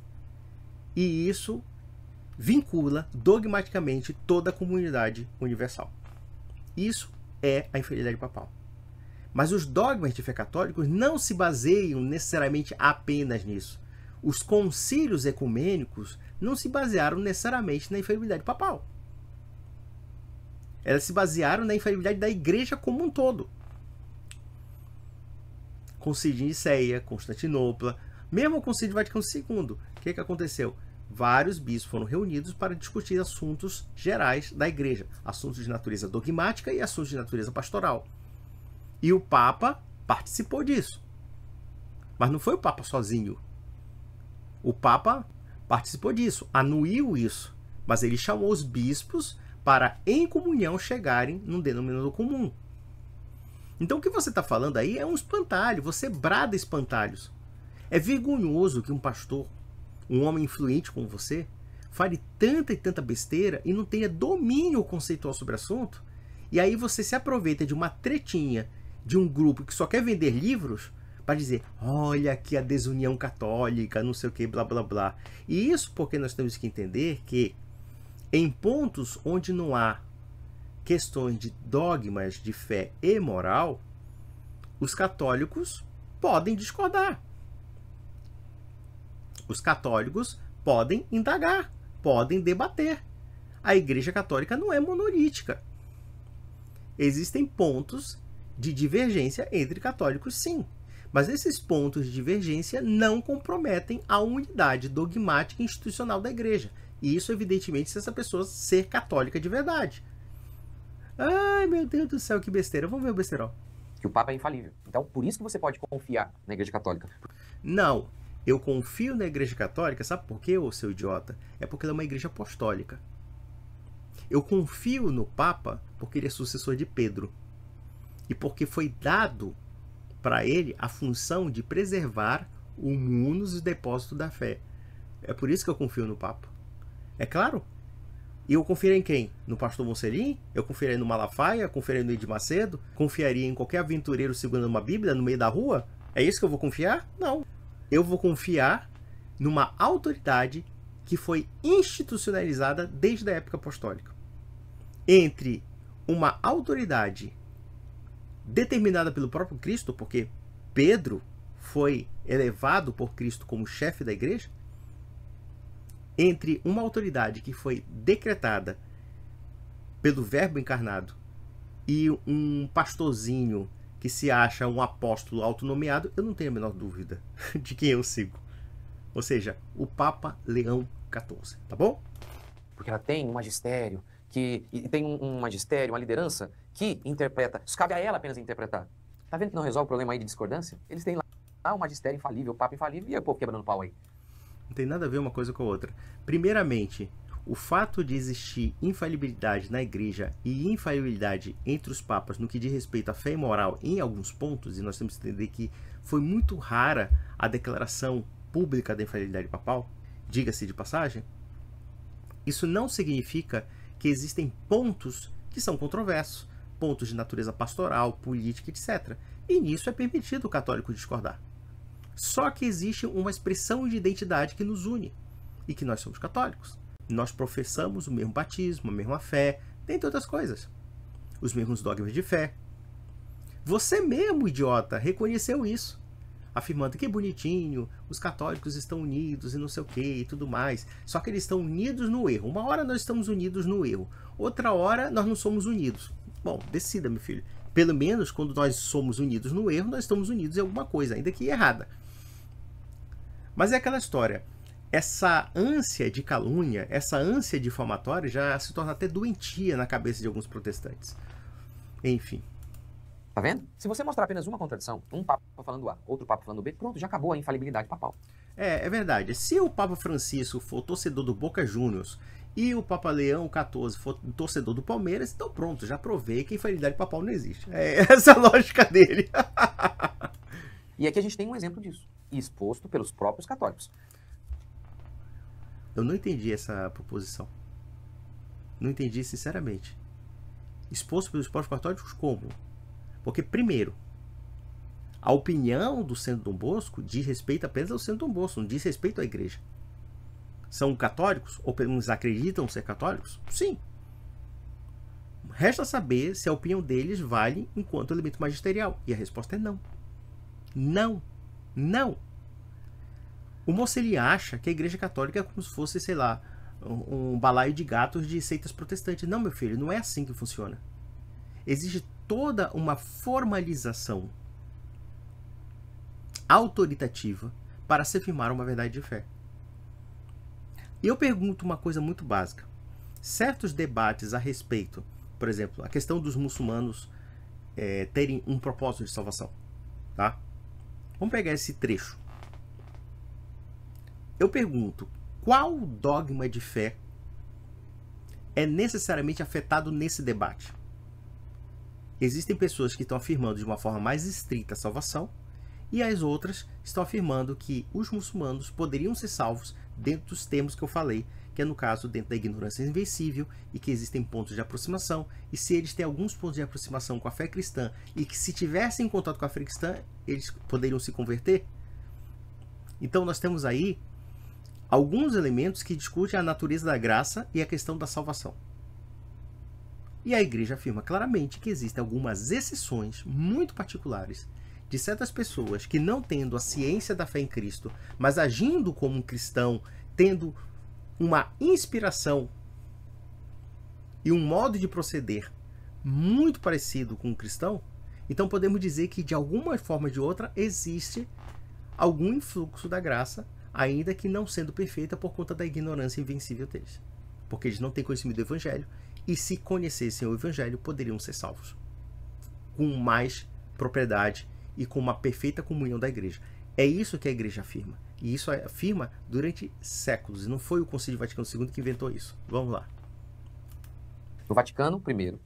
e isso vincula dogmaticamente toda a comunidade universal. Isso é a infidelidade papal. Mas os dogmas de fé católicos não se baseiam necessariamente apenas nisso. Os concílios ecumênicos não se basearam necessariamente na infalibilidade papal. Elas se basearam na infalibilidade da igreja como um todo. Concílio de Niceia, Constantinopla, mesmo o Concílio de Vaticano II. O que aconteceu? Vários bispos foram reunidos para discutir assuntos gerais da igreja. Assuntos de natureza dogmática e assuntos de natureza pastoral. E o Papa participou disso. Mas não foi o Papa sozinho. O Papa participou disso, anuiu isso. Mas ele chamou os bispos para, em comunhão, chegarem num denominador comum. Então o que você está falando aí é um espantalho. Você brada espantalhos. É vergonhoso que um pastor, um homem influente como você, fale tanta e tanta besteira e não tenha domínio conceitual sobre o assunto. E aí você se aproveita de uma tretinha de um grupo que só quer vender livros para dizer, olha aqui a desunião católica, não sei o que, blá blá blá. E isso porque nós temos que entender que em pontos onde não há questões de dogmas de fé e moral, os católicos podem discordar. Os católicos podem indagar, podem debater. A Igreja Católica não é monolítica. Existem pontos de divergência entre católicos, sim. Mas esses pontos de divergência não comprometem a unidade dogmática e institucional da Igreja. E isso, evidentemente, se essa pessoa ser católica de verdade. Ai, meu Deus do céu, que besteira. Vamos ver o besteirol. Que o Papa é infalível. Então, por isso que você pode confiar na Igreja Católica. Não. Eu confio na Igreja Católica, sabe por quê, ô seu idiota? É porque ela é uma igreja apostólica. Eu confio no Papa porque ele é sucessor de Pedro. e porque foi dado para ele a função de preservar o munus e o depósito da fé. É por isso que eu confio no Papa. É claro. E eu confiaria em quem? No pastor Mocelin? Eu confiaria no Malafaia? Eu confiaria no Edir Macedo? Confiaria em qualquer aventureiro segurando uma Bíblia no meio da rua? É isso que eu vou confiar? Não. Eu vou confiar numa autoridade que foi institucionalizada desde a época apostólica. Entre uma autoridade determinada pelo próprio Cristo, porque Pedro foi elevado por Cristo como chefe da igreja, entre uma autoridade que foi decretada pelo Verbo encarnado e um pastorzinho que se acha um apóstolo autonomeado, eu não tenho a menor dúvida de quem eu sigo. Ou seja, o Papa Leão XIV, tá bom? Porque ela tem um magistério, e tem um magistério, uma liderança que interpreta. Isso cabe a ela apenas interpretar. Tá vendo que não resolve o problema aí de discordância? Eles têm lá um magistério infalível, o Papa infalível, e o povo quebrando pau aí. Não tem nada a ver uma coisa com a outra. Primeiramente, o fato de existir infalibilidade na igreja e infalibilidade entre os papas no que diz respeito à fé e moral em alguns pontos, e nós temos que entender que foi muito rara a declaração pública da infalibilidade papal, diga-se de passagem, isso não significa que existem pontos que são controversos, pontos de natureza pastoral, política, etc. E nisso é permitido o católico discordar. Só que existe uma expressão de identidade que nos une, e que nós somos católicos. Nós professamos o mesmo batismo, a mesma fé, dentre outras coisas. Os mesmos dogmas de fé. Você mesmo, idiota, reconheceu isso, afirmando que bonitinho, os católicos estão unidos e não sei o que e tudo mais. Só que eles estão unidos no erro. Uma hora nós estamos unidos no erro, outra hora nós não somos unidos. Bom, decida, meu filho. Pelo menos quando nós somos unidos no erro, nós estamos unidos em alguma coisa, ainda que errada. Mas é aquela história, essa ânsia de calúnia, essa ânsia difamatória já se torna até doentia na cabeça de alguns protestantes. Enfim. Tá vendo? Se você mostrar apenas uma contradição, um Papa falando A, outro Papa falando B, pronto, já acabou a infalibilidade papal. É verdade. Se o Papa Francisco for torcedor do Boca Juniors e o Papa Leão XIV for torcedor do Palmeiras, então pronto, já provei que a infalibilidade papal não existe. É essa a lógica dele. E aqui a gente tem um exemplo disso, exposto pelos próprios católicos. Eu não entendi essa proposição. Não entendi sinceramente. Exposto pelos próprios católicos como? Porque, primeiro, a opinião do Centro Dom Bosco diz respeito apenas ao Centro Dom Bosco, não diz respeito à igreja. São católicos? Ou pelo menos acreditam ser católicos? Sim. Resta saber se a opinião deles vale enquanto elemento magisterial. E a resposta é não. Não. Não. O Mocelin acha que a igreja católica é como se fosse, sei lá, um balaio de gatos de seitas protestantes. Não, meu filho, não é assim que funciona. Existe toda uma formalização autoritativa para se afirmar uma verdade de fé. E eu pergunto uma coisa muito básica. Certos debates a respeito, por exemplo, a questão dos muçulmanos terem um propósito de salvação. Tá? Vamos pegar esse trecho. Eu pergunto, qual dogma de fé é necessariamente afetado nesse debate? Existem pessoas que estão afirmando de uma forma mais estrita a salvação, e as outras estão afirmando que os muçulmanos poderiam ser salvos dentro dos termos que eu falei, que é no caso dentro da ignorância invencível, e que existem pontos de aproximação, e se eles têm alguns pontos de aproximação com a fé cristã, e que se tivessem contato com a fé cristã, eles poderiam se converter. Então nós temos aí alguns elementos que discutem a natureza da graça e a questão da salvação. E a igreja afirma claramente que existem algumas exceções muito particulares de certas pessoas que, não tendo a ciência da fé em Cristo, mas agindo como um cristão, tendo uma inspiração e um modo de proceder muito parecido com o cristão, então podemos dizer que de alguma forma ou de outra existe algum influxo da graça, ainda que não sendo perfeita por conta da ignorância invencível deles. Porque eles não têm conhecimento do Evangelho, e se conhecessem o Evangelho, poderiam ser salvos. Com mais propriedade e com uma perfeita comunhão da igreja. É isso que a igreja afirma. E isso afirma durante séculos. E não foi o Concílio Vaticano II que inventou isso. Vamos lá. No Vaticano I,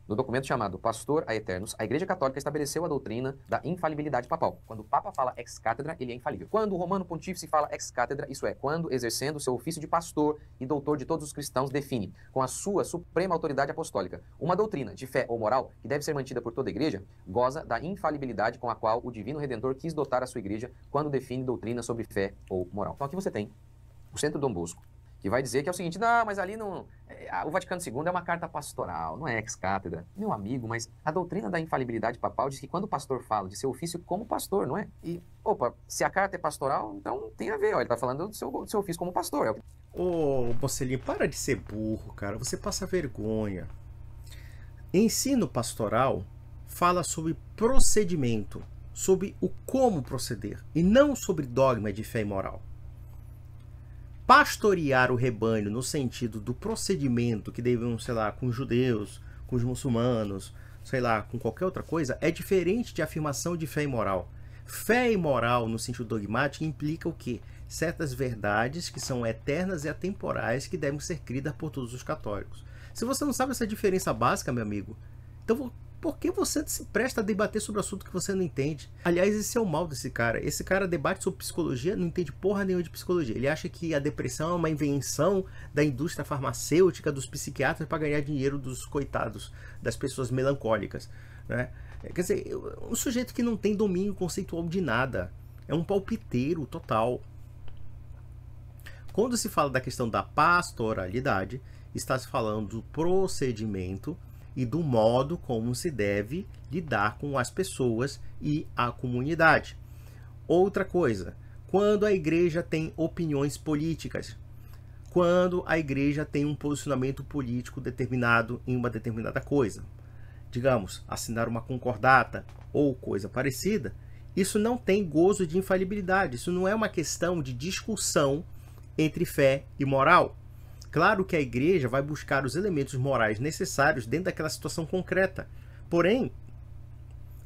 no documento chamado Pastor Aeternus, a Igreja Católica estabeleceu a doutrina da infalibilidade papal. Quando o Papa fala ex cátedra, ele é infalível. Quando o Romano Pontífice fala ex cátedra, isso é, quando exercendo o seu ofício de pastor e doutor de todos os cristãos, define, com a sua suprema autoridade apostólica, uma doutrina de fé ou moral que deve ser mantida por toda a Igreja, goza da infalibilidade com a qual o Divino Redentor quis dotar a sua Igreja quando define doutrina sobre fé ou moral. Então aqui você tem o Centro Dom Bosco, que vai dizer que é o seguinte, não, mas ali não, o Vaticano II é uma carta pastoral, não é ex-cátedra. Meu amigo, mas a doutrina da infalibilidade papal diz que quando o pastor fala de seu ofício como pastor, não é? E, opa, se a carta é pastoral, então tem a ver, ó, ele está falando do seu ofício como pastor. Ô, Mocelinho, para de ser burro, cara, você passa vergonha. Ensino pastoral fala sobre procedimento, sobre o como proceder, e não sobre dogma de fé e moral. Pastorear o rebanho no sentido do procedimento que devem, sei lá, com os judeus, com os muçulmanos, sei lá, com qualquer outra coisa, é diferente de afirmação de fé e moral. Fé e moral, no sentido dogmático, implica o quê? Certas verdades que são eternas e atemporais que devem ser cridas por todos os católicos. Se você não sabe essa diferença básica, meu amigo, então por que você se presta a debater sobre o assunto que você não entende? Aliás, esse é o mal desse cara. Esse cara debate sobre psicologia, não entende porra nenhuma de psicologia. Ele acha que a depressão é uma invenção da indústria farmacêutica, dos psiquiatras, para ganhar dinheiro dos coitados, das pessoas melancólicas, né? Quer dizer, um sujeito que não tem domínio conceitual de nada. É um palpiteiro total. Quando se fala da questão da pastoralidade, está se falando do procedimento e do modo como se deve lidar com as pessoas e a comunidade. Outra coisa, quando a igreja tem opiniões políticas, quando a igreja tem um posicionamento político determinado em uma determinada coisa, digamos, assinar uma concordata ou coisa parecida, isso não tem gozo de infalibilidade, isso não é uma questão de discussão entre fé e moral. Claro que a igreja vai buscar os elementos morais necessários dentro daquela situação concreta. Porém,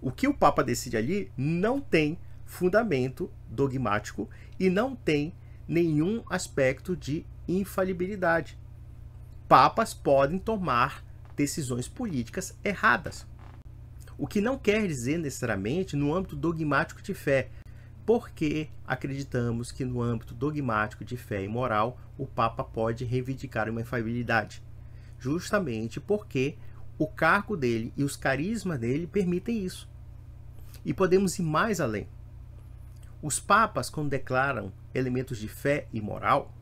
o que o Papa decide ali não tem fundamento dogmático e não tem nenhum aspecto de infalibilidade. Papas podem tomar decisões políticas erradas. O que não quer dizer necessariamente no âmbito dogmático de fé, porque acreditamos que no âmbito dogmático de fé e moral o Papa pode reivindicar uma infalibilidade, justamente porque o cargo dele e os carismas dele permitem isso. E podemos ir mais além. Os papas, quando declaram elementos de fé e moral,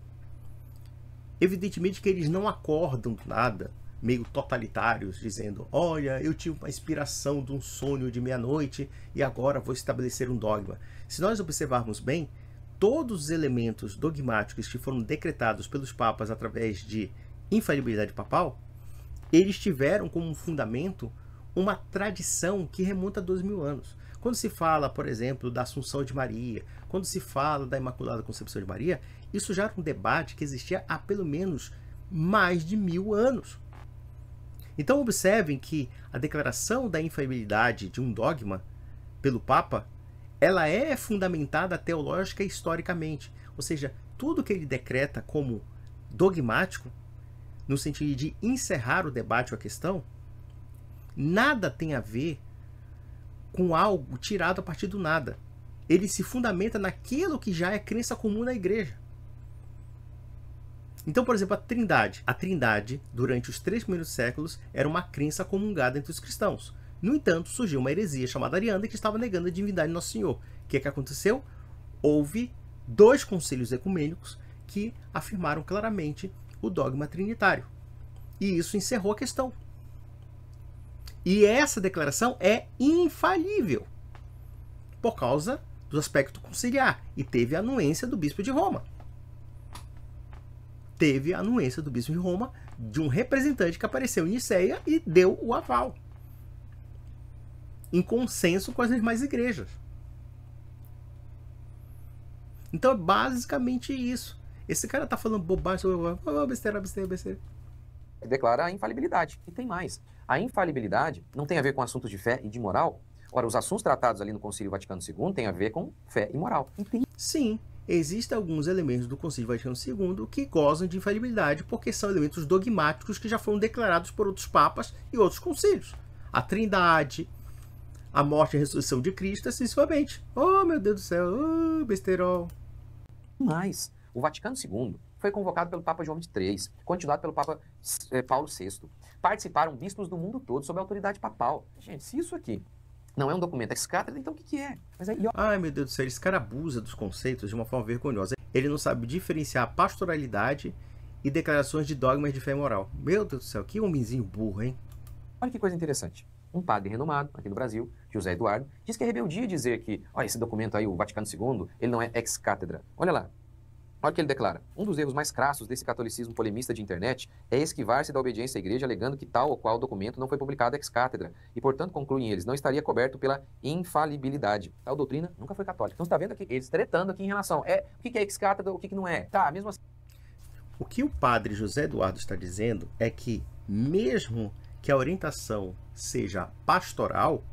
evidentemente que eles não acordam do nada, meio totalitários, dizendo, olha, eu tive uma inspiração de um sonho de meia-noite e agora vou estabelecer um dogma. Se nós observarmos bem, todos os elementos dogmáticos que foram decretados pelos papas através de infalibilidade papal, eles tiveram como fundamento uma tradição que remonta a 2000 anos. Quando se fala, por exemplo, da Assunção de Maria, quando se fala da Imaculada Concepção de Maria, isso já era um debate que existia há pelo menos mais de 1000 anos. Então observem que a declaração da infalibilidade de um dogma pelo Papa, ela é fundamentada teológica e historicamente. Ou seja, tudo que ele decreta como dogmático, no sentido de encerrar o debate ou a questão, nada tem a ver com algo tirado a partir do nada. Ele se fundamenta naquilo que já é crença comum na igreja. Então, por exemplo, a Trindade, durante os 3 primeiros séculos, era uma crença comungada entre os cristãos. No entanto, surgiu uma heresia chamada ariana que estava negando a divindade de Nosso Senhor. O que aconteceu? Houve 2 concílios ecumênicos que afirmaram claramente o dogma trinitário. E isso encerrou a questão. E essa declaração é infalível por causa do aspecto conciliar. E teve a anuência do bispo de Roma. Teve a anuência do bispo de Roma, de um representante que apareceu em Niceia e deu o aval, em consenso com as demais igrejas. Então é basicamente isso. Esse cara tá falando bobagem sobre besteira. Declara a infalibilidade. E tem mais. A infalibilidade não tem a ver com assuntos de fé e de moral. Ora, os assuntos tratados ali no Concílio Vaticano II têm a ver com fé e moral. Sim, existem alguns elementos do Concílio Vaticano II que gozam de infalibilidade porque são elementos dogmáticos que já foram declarados por outros papas e outros concílios. A Trindade, a morte e a ressurreição de Cristo, excessivamente. Oh, meu Deus do céu, oh, besterol. Mas o Vaticano II foi convocado pelo Papa João XXIII, continuado pelo Papa Paulo VI. Participaram bispos do mundo todo sob a autoridade papal. Gente, se isso aqui não é um documento ex-cátedra, então o que é? Mas aí, ó... Ai, meu Deus do céu, esse cara abusa dos conceitos de uma forma vergonhosa. Ele não sabe diferenciar pastoralidade e declarações de dogmas de fé e moral. Meu Deus do céu, que homenzinho burro, hein? Olha que coisa interessante. Um padre renomado aqui no Brasil, José Eduardo, diz que é rebeldia dizer que, olha, esse documento aí, o Vaticano II, ele não é ex-cátedra. Olha lá. Olha o que ele declara. Um dos erros mais crassos desse catolicismo polemista de internet é esquivar-se da obediência à igreja alegando que tal ou qual documento não foi publicado ex-cátedra e, portanto, concluem eles, não estaria coberto pela infalibilidade. Tal doutrina nunca foi católica. Então, você está vendo aqui, eles tretando aqui em relação. O que é ex-cátedra, o que não é? Tá, mesmo assim. O que o padre José Eduardo está dizendo é que, mesmo que a orientação seja pastoral,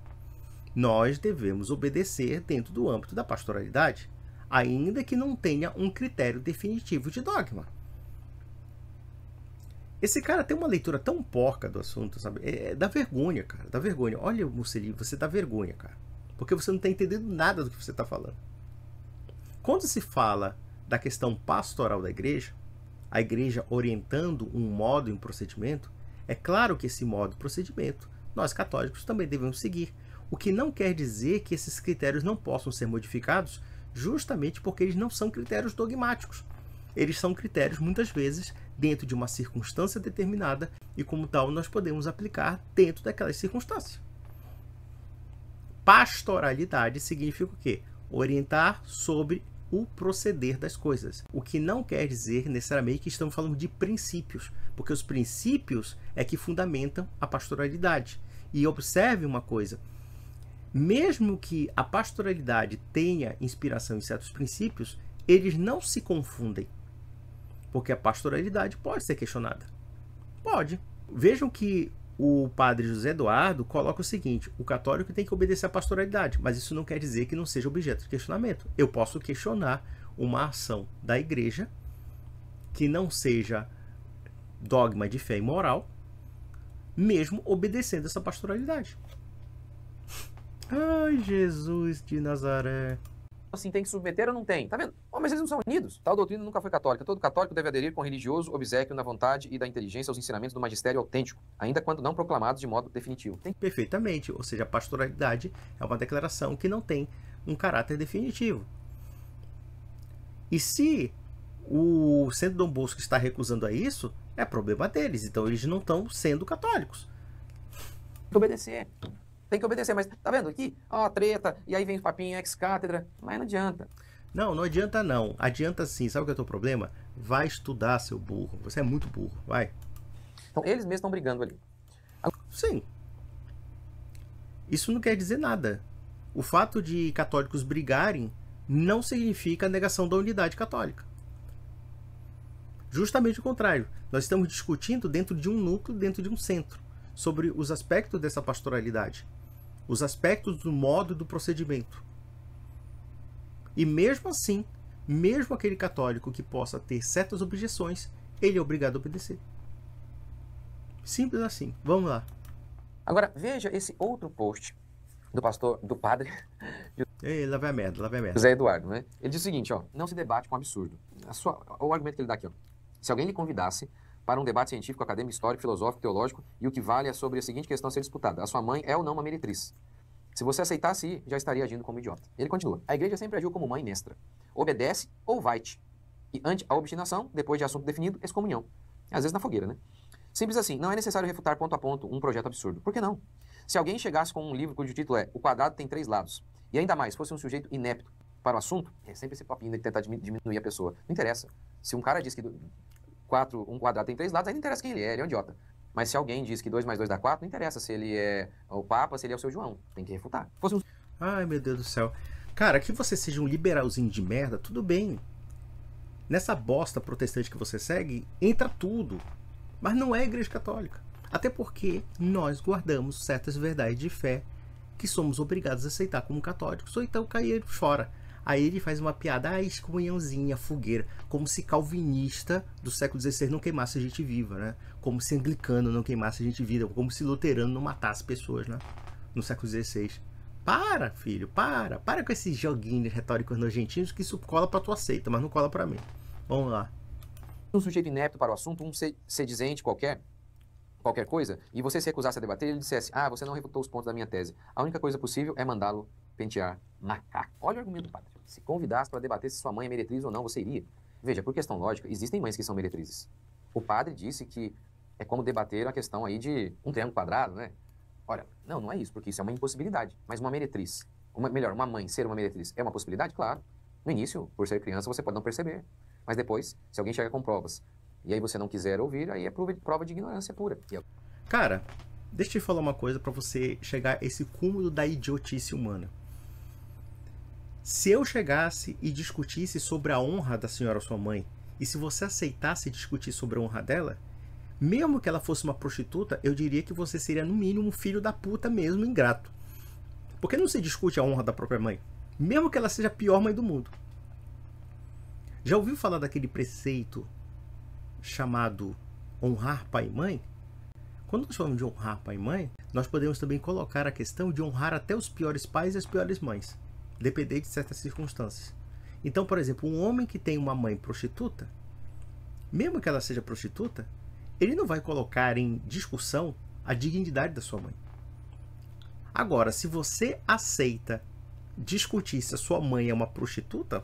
nós devemos obedecer dentro do âmbito da pastoralidade, ainda que não tenha um critério definitivo de dogma. Esse cara tem uma leitura tão porca do assunto, sabe? Dá vergonha, cara, dá vergonha. Olha, Mussolini, você dá vergonha, cara, porque você não está entendendo nada do que você está falando. Quando se fala da questão pastoral da igreja, a igreja orientando um modo e um procedimento, é claro que esse modo e procedimento nós católicos também devemos seguir, o que não quer dizer que esses critérios não possam ser modificados, justamente porque eles não são critérios dogmáticos. Eles são critérios, muitas vezes, dentro de uma circunstância determinada e, como tal, nós podemos aplicar dentro daquela circunstância. Pastoralidade significa o quê? Orientar sobre o proceder das coisas. O que não quer dizer necessariamente que estamos falando de princípios, porque os princípios é que fundamentam a pastoralidade. E observe uma coisa, mesmo que a pastoralidade tenha inspiração em certos princípios, eles não se confundem, porque a pastoralidade pode ser questionada. Pode. Vejam que o padre José Eduardo coloca o seguinte: o católico tem que obedecer à pastoralidade, mas isso não quer dizer que não seja objeto de questionamento. Eu posso questionar uma ação da igreja que não seja dogma de fé e moral, mesmo obedecendo essa pastoralidade. Ai, Jesus de Nazaré. Assim, tem que submeter ou não tem? Tá vendo? Oh, mas eles não são unidos. Tal doutrina nunca foi católica. Todo católico deve aderir com religioso obséquio na vontade e da inteligência aos ensinamentos do magistério autêntico, ainda quando não proclamados de modo definitivo. Perfeitamente. Ou seja, a pastoralidade é uma declaração que não tem um caráter definitivo. E se o Centro Dom Bosco está recusando a isso, é problema deles. Então eles não estão sendo católicos. Tem que obedecer. Tem que obedecer, mas tá vendo aqui? Ó, treta, e aí vem o papinho ex-cátedra, mas não adianta. Não adianta não. Adianta sim. Sabe o que é o teu problema? Vai estudar, seu burro. Você é muito burro. Vai. Então, eles mesmos estão brigando ali. Sim. Isso não quer dizer nada. O fato de católicos brigarem não significa a negação da unidade católica. Justamente o contrário. Nós estamos discutindo dentro de um núcleo, dentro de um centro, sobre os aspectos dessa pastoralidade, os aspectos do modo do procedimento. E mesmo assim, mesmo aquele católico que possa ter certas objeções, ele é obrigado a obedecer. Simples assim. Vamos lá. Agora, veja esse outro post do padre Ei, lá vai a merda, lá vai a merda. José Eduardo, né? Ele diz o seguinte, ó, não se debate com absurdo. O argumento que ele dá aqui, ó. Se alguém lhe convidasse para um debate científico, acadêmico, histórico, filosófico, teológico, e o que vale é sobre a seguinte questão a ser disputada: a sua mãe é ou não uma meretriz? Se você aceitasse ir, já estaria agindo como idiota. Ele continua: a igreja sempre agiu como mãe mestra. Obedece ou vai-te. E ante a obstinação, depois de assunto definido, excomunhão. Às vezes na fogueira, né? Simples assim, não é necessário refutar ponto a ponto um projeto absurdo. Por que não? Se alguém chegasse com um livro cujo título é O Quadrado Tem 3 Lados, e ainda mais fosse um sujeito inepto para o assunto, é sempre esse papinho de tentar diminuir a pessoa. Não interessa. Se um cara diz que um quadrado tem 3 lados, aí não interessa quem ele é um idiota. Mas se alguém diz que 2 mais 2 dá 4, não interessa se ele é o Papa, se ele é o seu João. Tem que refutar. Ai, meu Deus do céu. Cara, que você seja um liberalzinho de merda, tudo bem. Nessa bosta protestante que você segue, entra tudo. Mas não é a Igreja Católica. Até porque nós guardamos certas verdades de fé que somos obrigados a aceitar como católicos, ou então cair fora. Aí ele faz uma piada, excomunhãozinha, fogueira, como se calvinista do século XVI não queimasse a gente viva, né? Como se anglicano não queimasse a gente viva, como se luterano não matasse pessoas, né? No século XVI. Para, filho, para com esses joguinhos retóricos nojentinhos, que isso cola pra tua seita, mas não cola pra mim. Vamos lá. Um sujeito inepto para o assunto, um sedizente qualquer coisa, e você se recusasse a debater, ele dissesse, você não refutou os pontos da minha tese. A única coisa possível é mandá-lo pentear macaco. Olha o argumento do padre. Se convidasse para debater se sua mãe é meretriz ou não, você iria. Veja, por questão lógica, existem mães que são meretrizes. O padre disse que é como debater a questão aí de um triângulo quadrado, né? Olha, não é isso, porque isso é uma impossibilidade. Mas uma meretriz, uma mãe ser uma meretriz é uma possibilidade? Claro. No início, por ser criança, você pode não perceber. Mas depois, se alguém chega com provas, e aí você não quiser ouvir, aí é prova de ignorância pura. Cara, deixa eu te falar uma coisa para você chegar a esse cúmulo da idiotice humana. Se eu chegasse e discutisse sobre a honra da senhora sua mãe, e se você aceitasse discutir sobre a honra dela, mesmo que ela fosse uma prostituta, eu diria que você seria no mínimo um filho da puta mesmo, ingrato. Porque não se discute a honra da própria mãe, mesmo que ela seja a pior mãe do mundo. Já ouviu falar daquele preceito chamado honrar pai e mãe? Quando nós falamos de honrar pai e mãe, nós podemos também colocar a questão de honrar até os piores pais e as piores mães, dependendo de certas circunstâncias. Então, por exemplo, um homem que tem uma mãe prostituta, mesmo que ela seja prostituta, ele não vai colocar em discussão a dignidade da sua mãe. Agora, se você aceita discutir se a sua mãe é uma prostituta,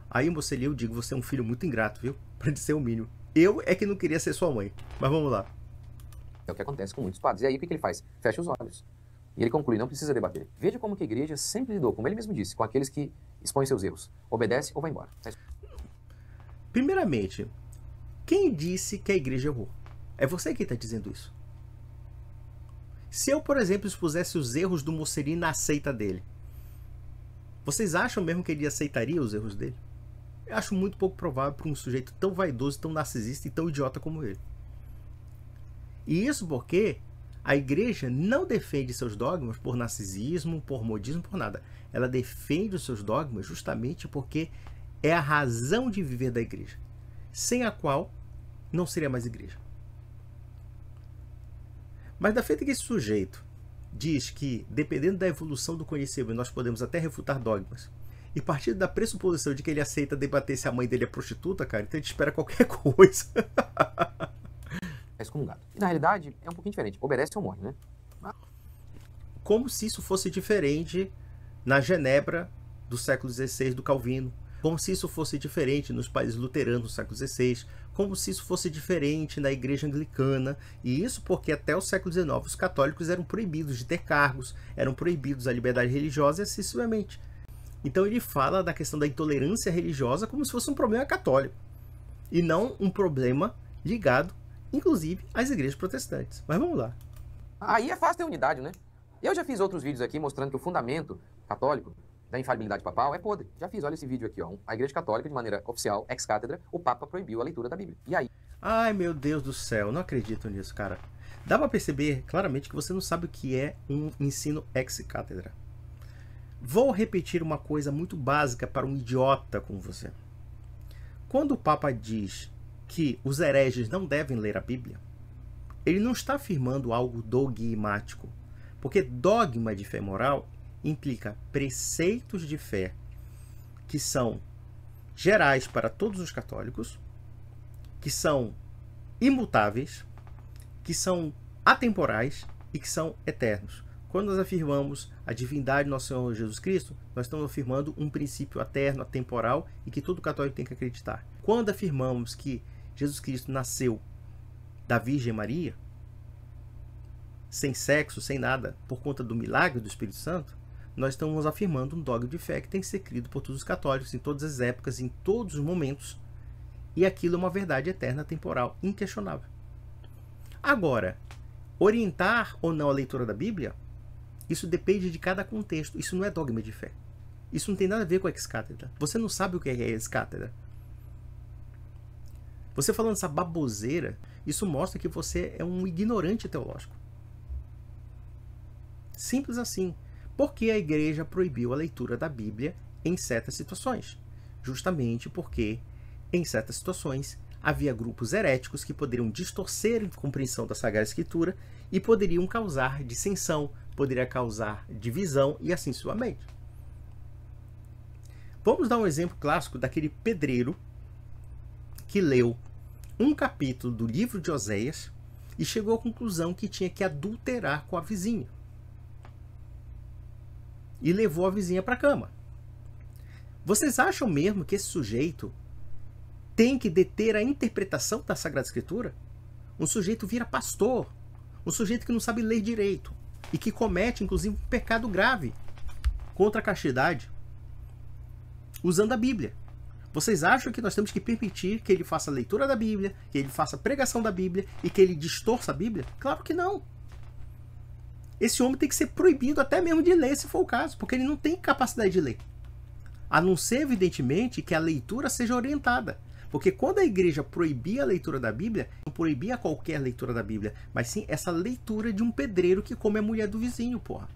aí, mocelê, eu digo, você é um filho muito ingrato, viu? Para dizer o mínimo. Eu é que não queria ser sua mãe. Mas vamos lá. É o que acontece com muitos padres. E aí, o que ele faz? Fecha os olhos. E ele conclui, não precisa debater. Veja como que a igreja sempre lidou, como ele mesmo disse, com aqueles que expõem seus erros. Obedece ou vai embora. Primeiramente, quem disse que a igreja errou? É você quem está dizendo isso. Se eu, por exemplo, expusesse os erros do Mocelin na seita dele, vocês acham mesmo que ele aceitaria os erros dele? Eu acho muito pouco provável para um sujeito tão vaidoso, tão narcisista e tão idiota como ele. E isso porque a igreja não defende seus dogmas por narcisismo, por modismo, por nada. Ela defende os seus dogmas justamente porque é a razão de viver da igreja, sem a qual não seria mais igreja. Mas da feita que esse sujeito diz que, dependendo da evolução do conhecimento, nós podemos até refutar dogmas, e partindo da pressuposição de que ele aceita debater se a mãe dele é prostituta, cara, então a gente espera qualquer coisa. É excomungado. E na realidade, é um pouquinho diferente. Obedece ou morre, né? Como se isso fosse diferente na Genebra do século XVI do Calvino, como se isso fosse diferente nos países luteranos do século XVI, como se isso fosse diferente na igreja anglicana, e isso porque até o século XIX os católicos eram proibidos de ter cargos, eram proibidos a liberdade religiosa e assim sucessivamente. Então ele fala da questão da intolerância religiosa como se fosse um problema católico, e não um problema ligado, inclusive, às igrejas protestantes. Mas vamos lá. Aí é fácil ter unidade, né? Eu já fiz outros vídeos aqui mostrando que o fundamento católico da infalibilidade papal é podre. Já fiz, olha esse vídeo aqui, ó. A igreja católica, de maneira oficial, ex-cátedra, o Papa proibiu a leitura da Bíblia. E aí? Ai, meu Deus do céu, não acredito nisso, cara. Dá pra perceber claramente que você não sabe o que é um ensino ex-cátedra. Vou repetir uma coisa muito básica para um idiota como você. Quando o Papa diz que os hereges não devem ler a Bíblia, ele não está afirmando algo dogmático, porque dogma de fé moral implica preceitos de fé que são gerais para todos os católicos, que são imutáveis, que são atemporais e que são eternos. Quando nós afirmamos a divindade do nosso Senhor Jesus Cristo, nós estamos afirmando um princípio eterno, atemporal e que todo católico tem que acreditar. Quando afirmamos que Jesus Cristo nasceu da Virgem Maria, sem sexo, sem nada, por conta do milagre do Espírito Santo, nós estamos afirmando um dogma de fé que tem que ser crido por todos os católicos, em todas as épocas, em todos os momentos, e aquilo é uma verdade eterna, temporal, inquestionável. Agora, orientar ou não a leitura da Bíblia, isso depende de cada contexto, isso não é dogma de fé. Isso não tem nada a ver com ex-cátedra. Você não sabe o que é ex-cátedra. Você falando essa baboseira, isso mostra que você é um ignorante teológico. Simples assim. Porque a igreja proibiu a leitura da Bíblia em certas situações, justamente porque, em certas situações, havia grupos heréticos que poderiam distorcer a compreensão da Sagrada Escritura e poderiam causar dissensão, poderia causar divisão e assim sucessivamente. Vamos dar um exemplo clássico daquele pedreiro que leu um capítulo do livro de Oséias e chegou à conclusão que tinha que adulterar com a vizinha. E levou a vizinha para a cama. Vocês acham mesmo que esse sujeito tem que deter a interpretação da Sagrada Escritura? Um sujeito vira pastor, um sujeito que não sabe ler direito e que comete, inclusive, um pecado grave contra a castidade, usando a Bíblia. Vocês acham que nós temos que permitir que ele faça a leitura da Bíblia, que ele faça a pregação da Bíblia e que ele distorça a Bíblia? Claro que não. Esse homem tem que ser proibido até mesmo de ler, se for o caso, porque ele não tem capacidade de ler. A não ser, evidentemente, que a leitura seja orientada. Porque quando a igreja proibia a leitura da Bíblia, não proibia qualquer leitura da Bíblia, mas sim essa leitura de um pedreiro que come a mulher do vizinho, porra.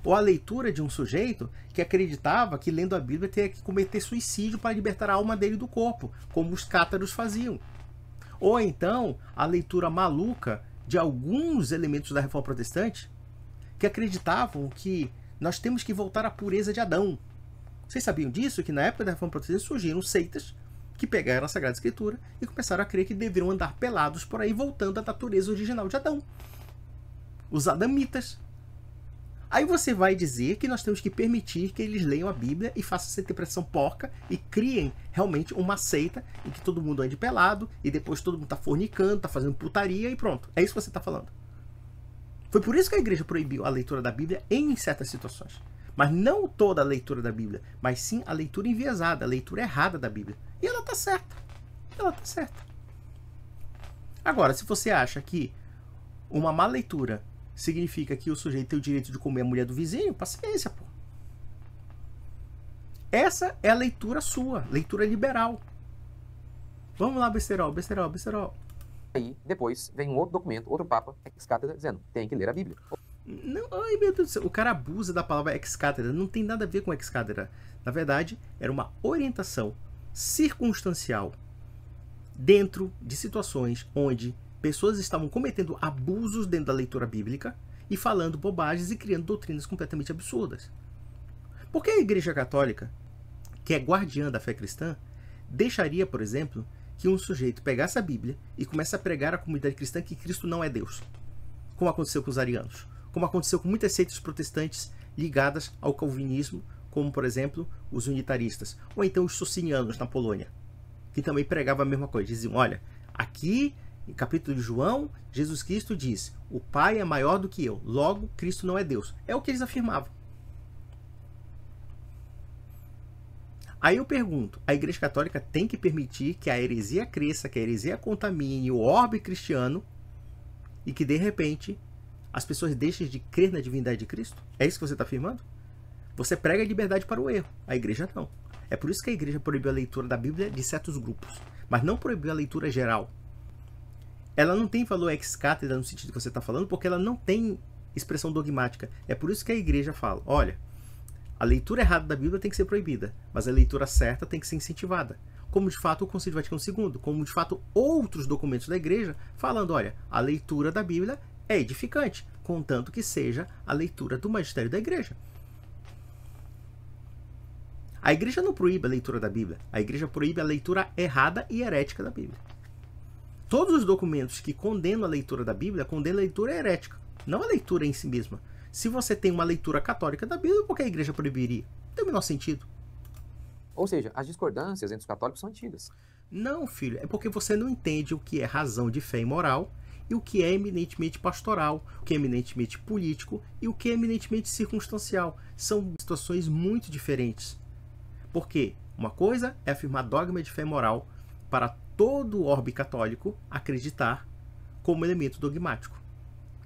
Ou a leitura de um sujeito que acreditava que lendo a Bíblia teria que cometer suicídio para libertar a alma dele do corpo, como os cátaros faziam. Ou então a leitura maluca de alguns elementos da Reforma Protestante que acreditavam que nós temos que voltar à pureza de Adão. Vocês sabiam disso? Que na época da Reforma Protestante surgiram seitas que pegaram a Sagrada Escritura e começaram a crer que deveriam andar pelados por aí, voltando à natureza original de Adão. Os adamitas. Aí você vai dizer que nós temos que permitir que eles leiam a Bíblia e façam essa interpretação porca e criem realmente uma seita em que todo mundo ande pelado e depois todo mundo está fornicando, está fazendo putaria e pronto. É isso que você está falando. Foi por isso que a igreja proibiu a leitura da Bíblia em certas situações. Mas não toda a leitura da Bíblia, mas sim a leitura enviesada, a leitura errada da Bíblia. E ela está certa. Ela está certa. Agora, se você acha que uma má leitura significa que o sujeito tem o direito de comer a mulher do vizinho, paciência, pô. Essa é a leitura sua, leitura liberal. Vamos lá, besterol. Aí, depois, vem um outro documento, outro papa, ex-cátedra, dizendo, tem que ler a Bíblia. Não, ai meu Deus do céu, o cara abusa da palavra ex-cátedra, não tem nada a ver com ex-cátedra. Na verdade, era uma orientação circunstancial dentro de situações onde pessoas estavam cometendo abusos dentro da leitura bíblica e falando bobagens e criando doutrinas completamente absurdas. Por que a Igreja Católica, que é guardiã da fé cristã, deixaria, por exemplo, que um sujeito pegasse a Bíblia e começasse a pregar à comunidade cristã que Cristo não é Deus? Como aconteceu com os arianos, como aconteceu com muitas seitas protestantes ligadas ao calvinismo, como, por exemplo, os unitaristas, ou então os socinianos na Polônia, que também pregavam a mesma coisa. Diziam, olha, aqui, em capítulo de João, Jesus Cristo diz, o Pai é maior do que eu, logo, Cristo não é Deus. É o que eles afirmavam. Aí eu pergunto, a Igreja Católica tem que permitir que a heresia cresça, que a heresia contamine o orbe cristiano e que, de repente, as pessoas deixem de crer na divindade de Cristo? É isso que você está afirmando? Você prega a liberdade para o erro, a igreja não. É por isso que a igreja proibiu a leitura da Bíblia de certos grupos, mas não proibiu a leitura geral. Ela não tem valor ex-cátedra no sentido que você está falando, porque ela não tem expressão dogmática. É por isso que a igreja fala, olha, a leitura errada da Bíblia tem que ser proibida, mas a leitura certa tem que ser incentivada. Como de fato o Concílio Vaticano II, como de fato outros documentos da igreja, falando, olha, a leitura da Bíblia é edificante, contanto que seja a leitura do magistério da igreja. A igreja não proíbe a leitura da Bíblia, a igreja proíbe a leitura errada e herética da Bíblia. Todos os documentos que condenam a leitura da Bíblia condenam a leitura herética, não a leitura em si mesma. Se você tem uma leitura católica da Bíblia, por que a igreja proibiria? Não tem o menor sentido. Ou seja, as discordâncias entre os católicos são antigas. Não, filho, é porque você não entende o que é razão de fé e moral e o que é eminentemente pastoral, o que é eminentemente político e o que é eminentemente circunstancial. São situações muito diferentes. Porque uma coisa é afirmar dogma de fé e moral para todo o orbe católico acreditar como elemento dogmático.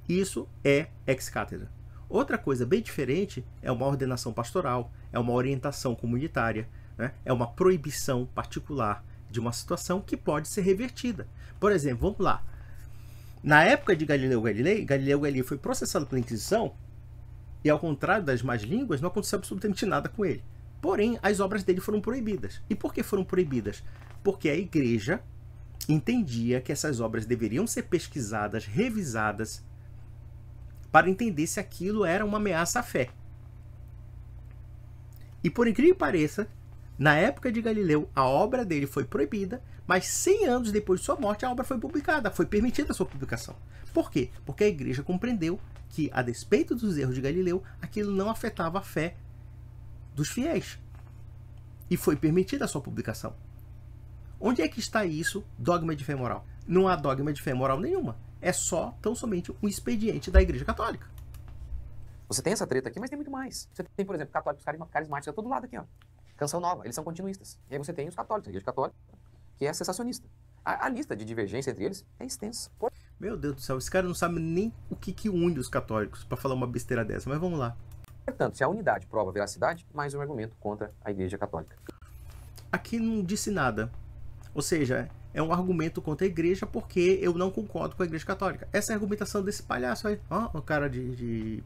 Isso é ex-cátedra. Outra coisa bem diferente é uma ordenação pastoral, é uma orientação comunitária, né? É uma proibição particular de uma situação que pode ser revertida. Por exemplo, vamos lá. Na época de Galileu Galilei foi processado pela Inquisição e, ao contrário das más línguas, não aconteceu absolutamente nada com ele. Porém, as obras dele foram proibidas. E por que foram proibidas? Porque a igreja entendia que essas obras deveriam ser pesquisadas, revisadas, para entender se aquilo era uma ameaça à fé. E por incrível que pareça, na época de Galileu, a obra dele foi proibida, mas 100 anos depois de sua morte, a obra foi publicada, foi permitida a sua publicação. Por quê? Porque a igreja compreendeu que, a despeito dos erros de Galileu, aquilo não afetava a fé dos fiéis. E foi permitida a sua publicação. Onde é que está isso, dogma de fé moral? Não há dogma de fé moral nenhuma. É só, tão somente, um expediente da Igreja Católica. Você tem essa treta aqui, mas tem muito mais. Você tem, por exemplo, católicos carismáticos a todo lado aqui, ó. Canção Nova, eles são continuistas. E aí você tem os católicos, a Igreja Católica, que é sensacionista. A lista de divergência entre eles é extensa. Meu Deus do céu, esse cara não sabe nem o que une os católicos para falar uma besteira dessa, mas vamos lá. Portanto, se a unidade prova a veracidade, mais um argumento contra a Igreja Católica. Aqui não disse nada. Ou seja, é um argumento contra a igreja porque eu não concordo com a Igreja Católica. Essa é a argumentação desse palhaço aí. Ó, o cara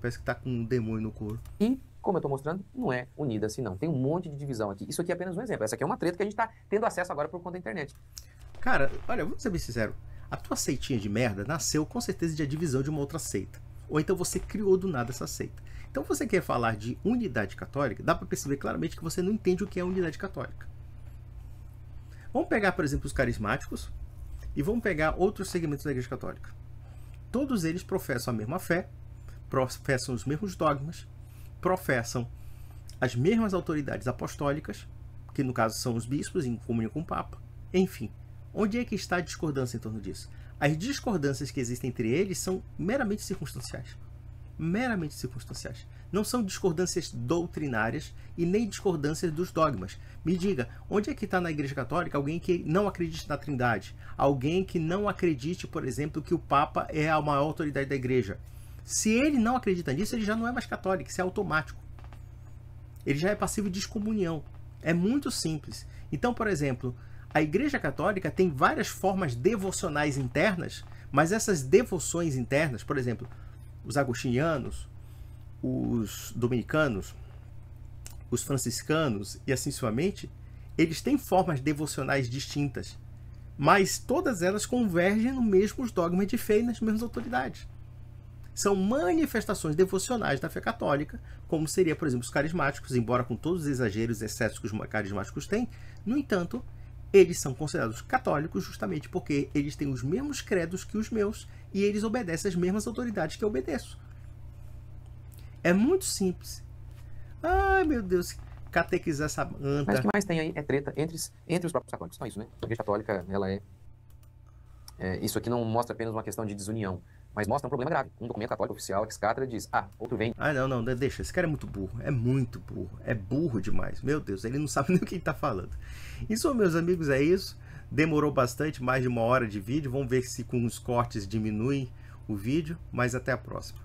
parece que tá com um demônio no couro. E, como eu estou mostrando, não é unida assim não. Tem um monte de divisão aqui. Isso aqui é apenas um exemplo. Essa aqui é uma treta que a gente está tendo acesso agora por conta da internet. Cara, olha, vamos ser bem sincero. A tua seitinha de merda nasceu com certeza de a divisão de uma outra seita. Ou então você criou do nada essa seita. Então você quer falar de unidade católica, dá para perceber claramente que você não entende o que é unidade católica. Vamos pegar, por exemplo, os carismáticos e vamos pegar outros segmentos da Igreja Católica. Todos eles professam a mesma fé, professam os mesmos dogmas, professam as mesmas autoridades apostólicas, que no caso são os bispos em comunhão com o Papa. Enfim, onde é que está a discordância em torno disso? As discordâncias que existem entre eles são meramente circunstanciais. Meramente circunstanciais. Não são discordâncias doutrinárias e nem discordâncias dos dogmas. Me diga, onde é que está na Igreja Católica alguém que não acredite na Trindade? Alguém que não acredite, por exemplo, que o Papa é a maior autoridade da Igreja? Se ele não acredita nisso, ele já não é mais católico, isso é automático. Ele já é passivo de excomunhão. É muito simples. Então, por exemplo, a Igreja Católica tem várias formas devocionais internas, mas essas devoções internas, por exemplo, os agostinianos, os dominicanos, os franciscanos e assim sucessivamente, eles têm formas devocionais distintas, mas todas elas convergem no mesmo dogma de fé e nas mesmas autoridades. São manifestações devocionais da fé católica, como seria, por exemplo, os carismáticos, embora com todos os exageros e excessos que os carismáticos têm. No entanto, eles são considerados católicos justamente porque eles têm os mesmos credos que os meus e eles obedecem às mesmas autoridades que eu obedeço. É muito simples. Ai, meu Deus, catequizar essa anta. Mas o que mais tem aí é treta entre os próprios católicos. Só isso, né? A Igreja Católica, ela isso aqui não mostra apenas uma questão de desunião, mas mostra um problema grave. Um documento católico oficial, Excatra, diz, outro vem. Ah, não, deixa. Esse cara é muito burro. É muito burro. É burro demais. Meu Deus, ele não sabe nem o que ele tá falando. Isso, meus amigos, é isso. Demorou bastante, mais de 1 hora de vídeo. Vamos ver se com os cortes diminui o vídeo, mas até a próxima.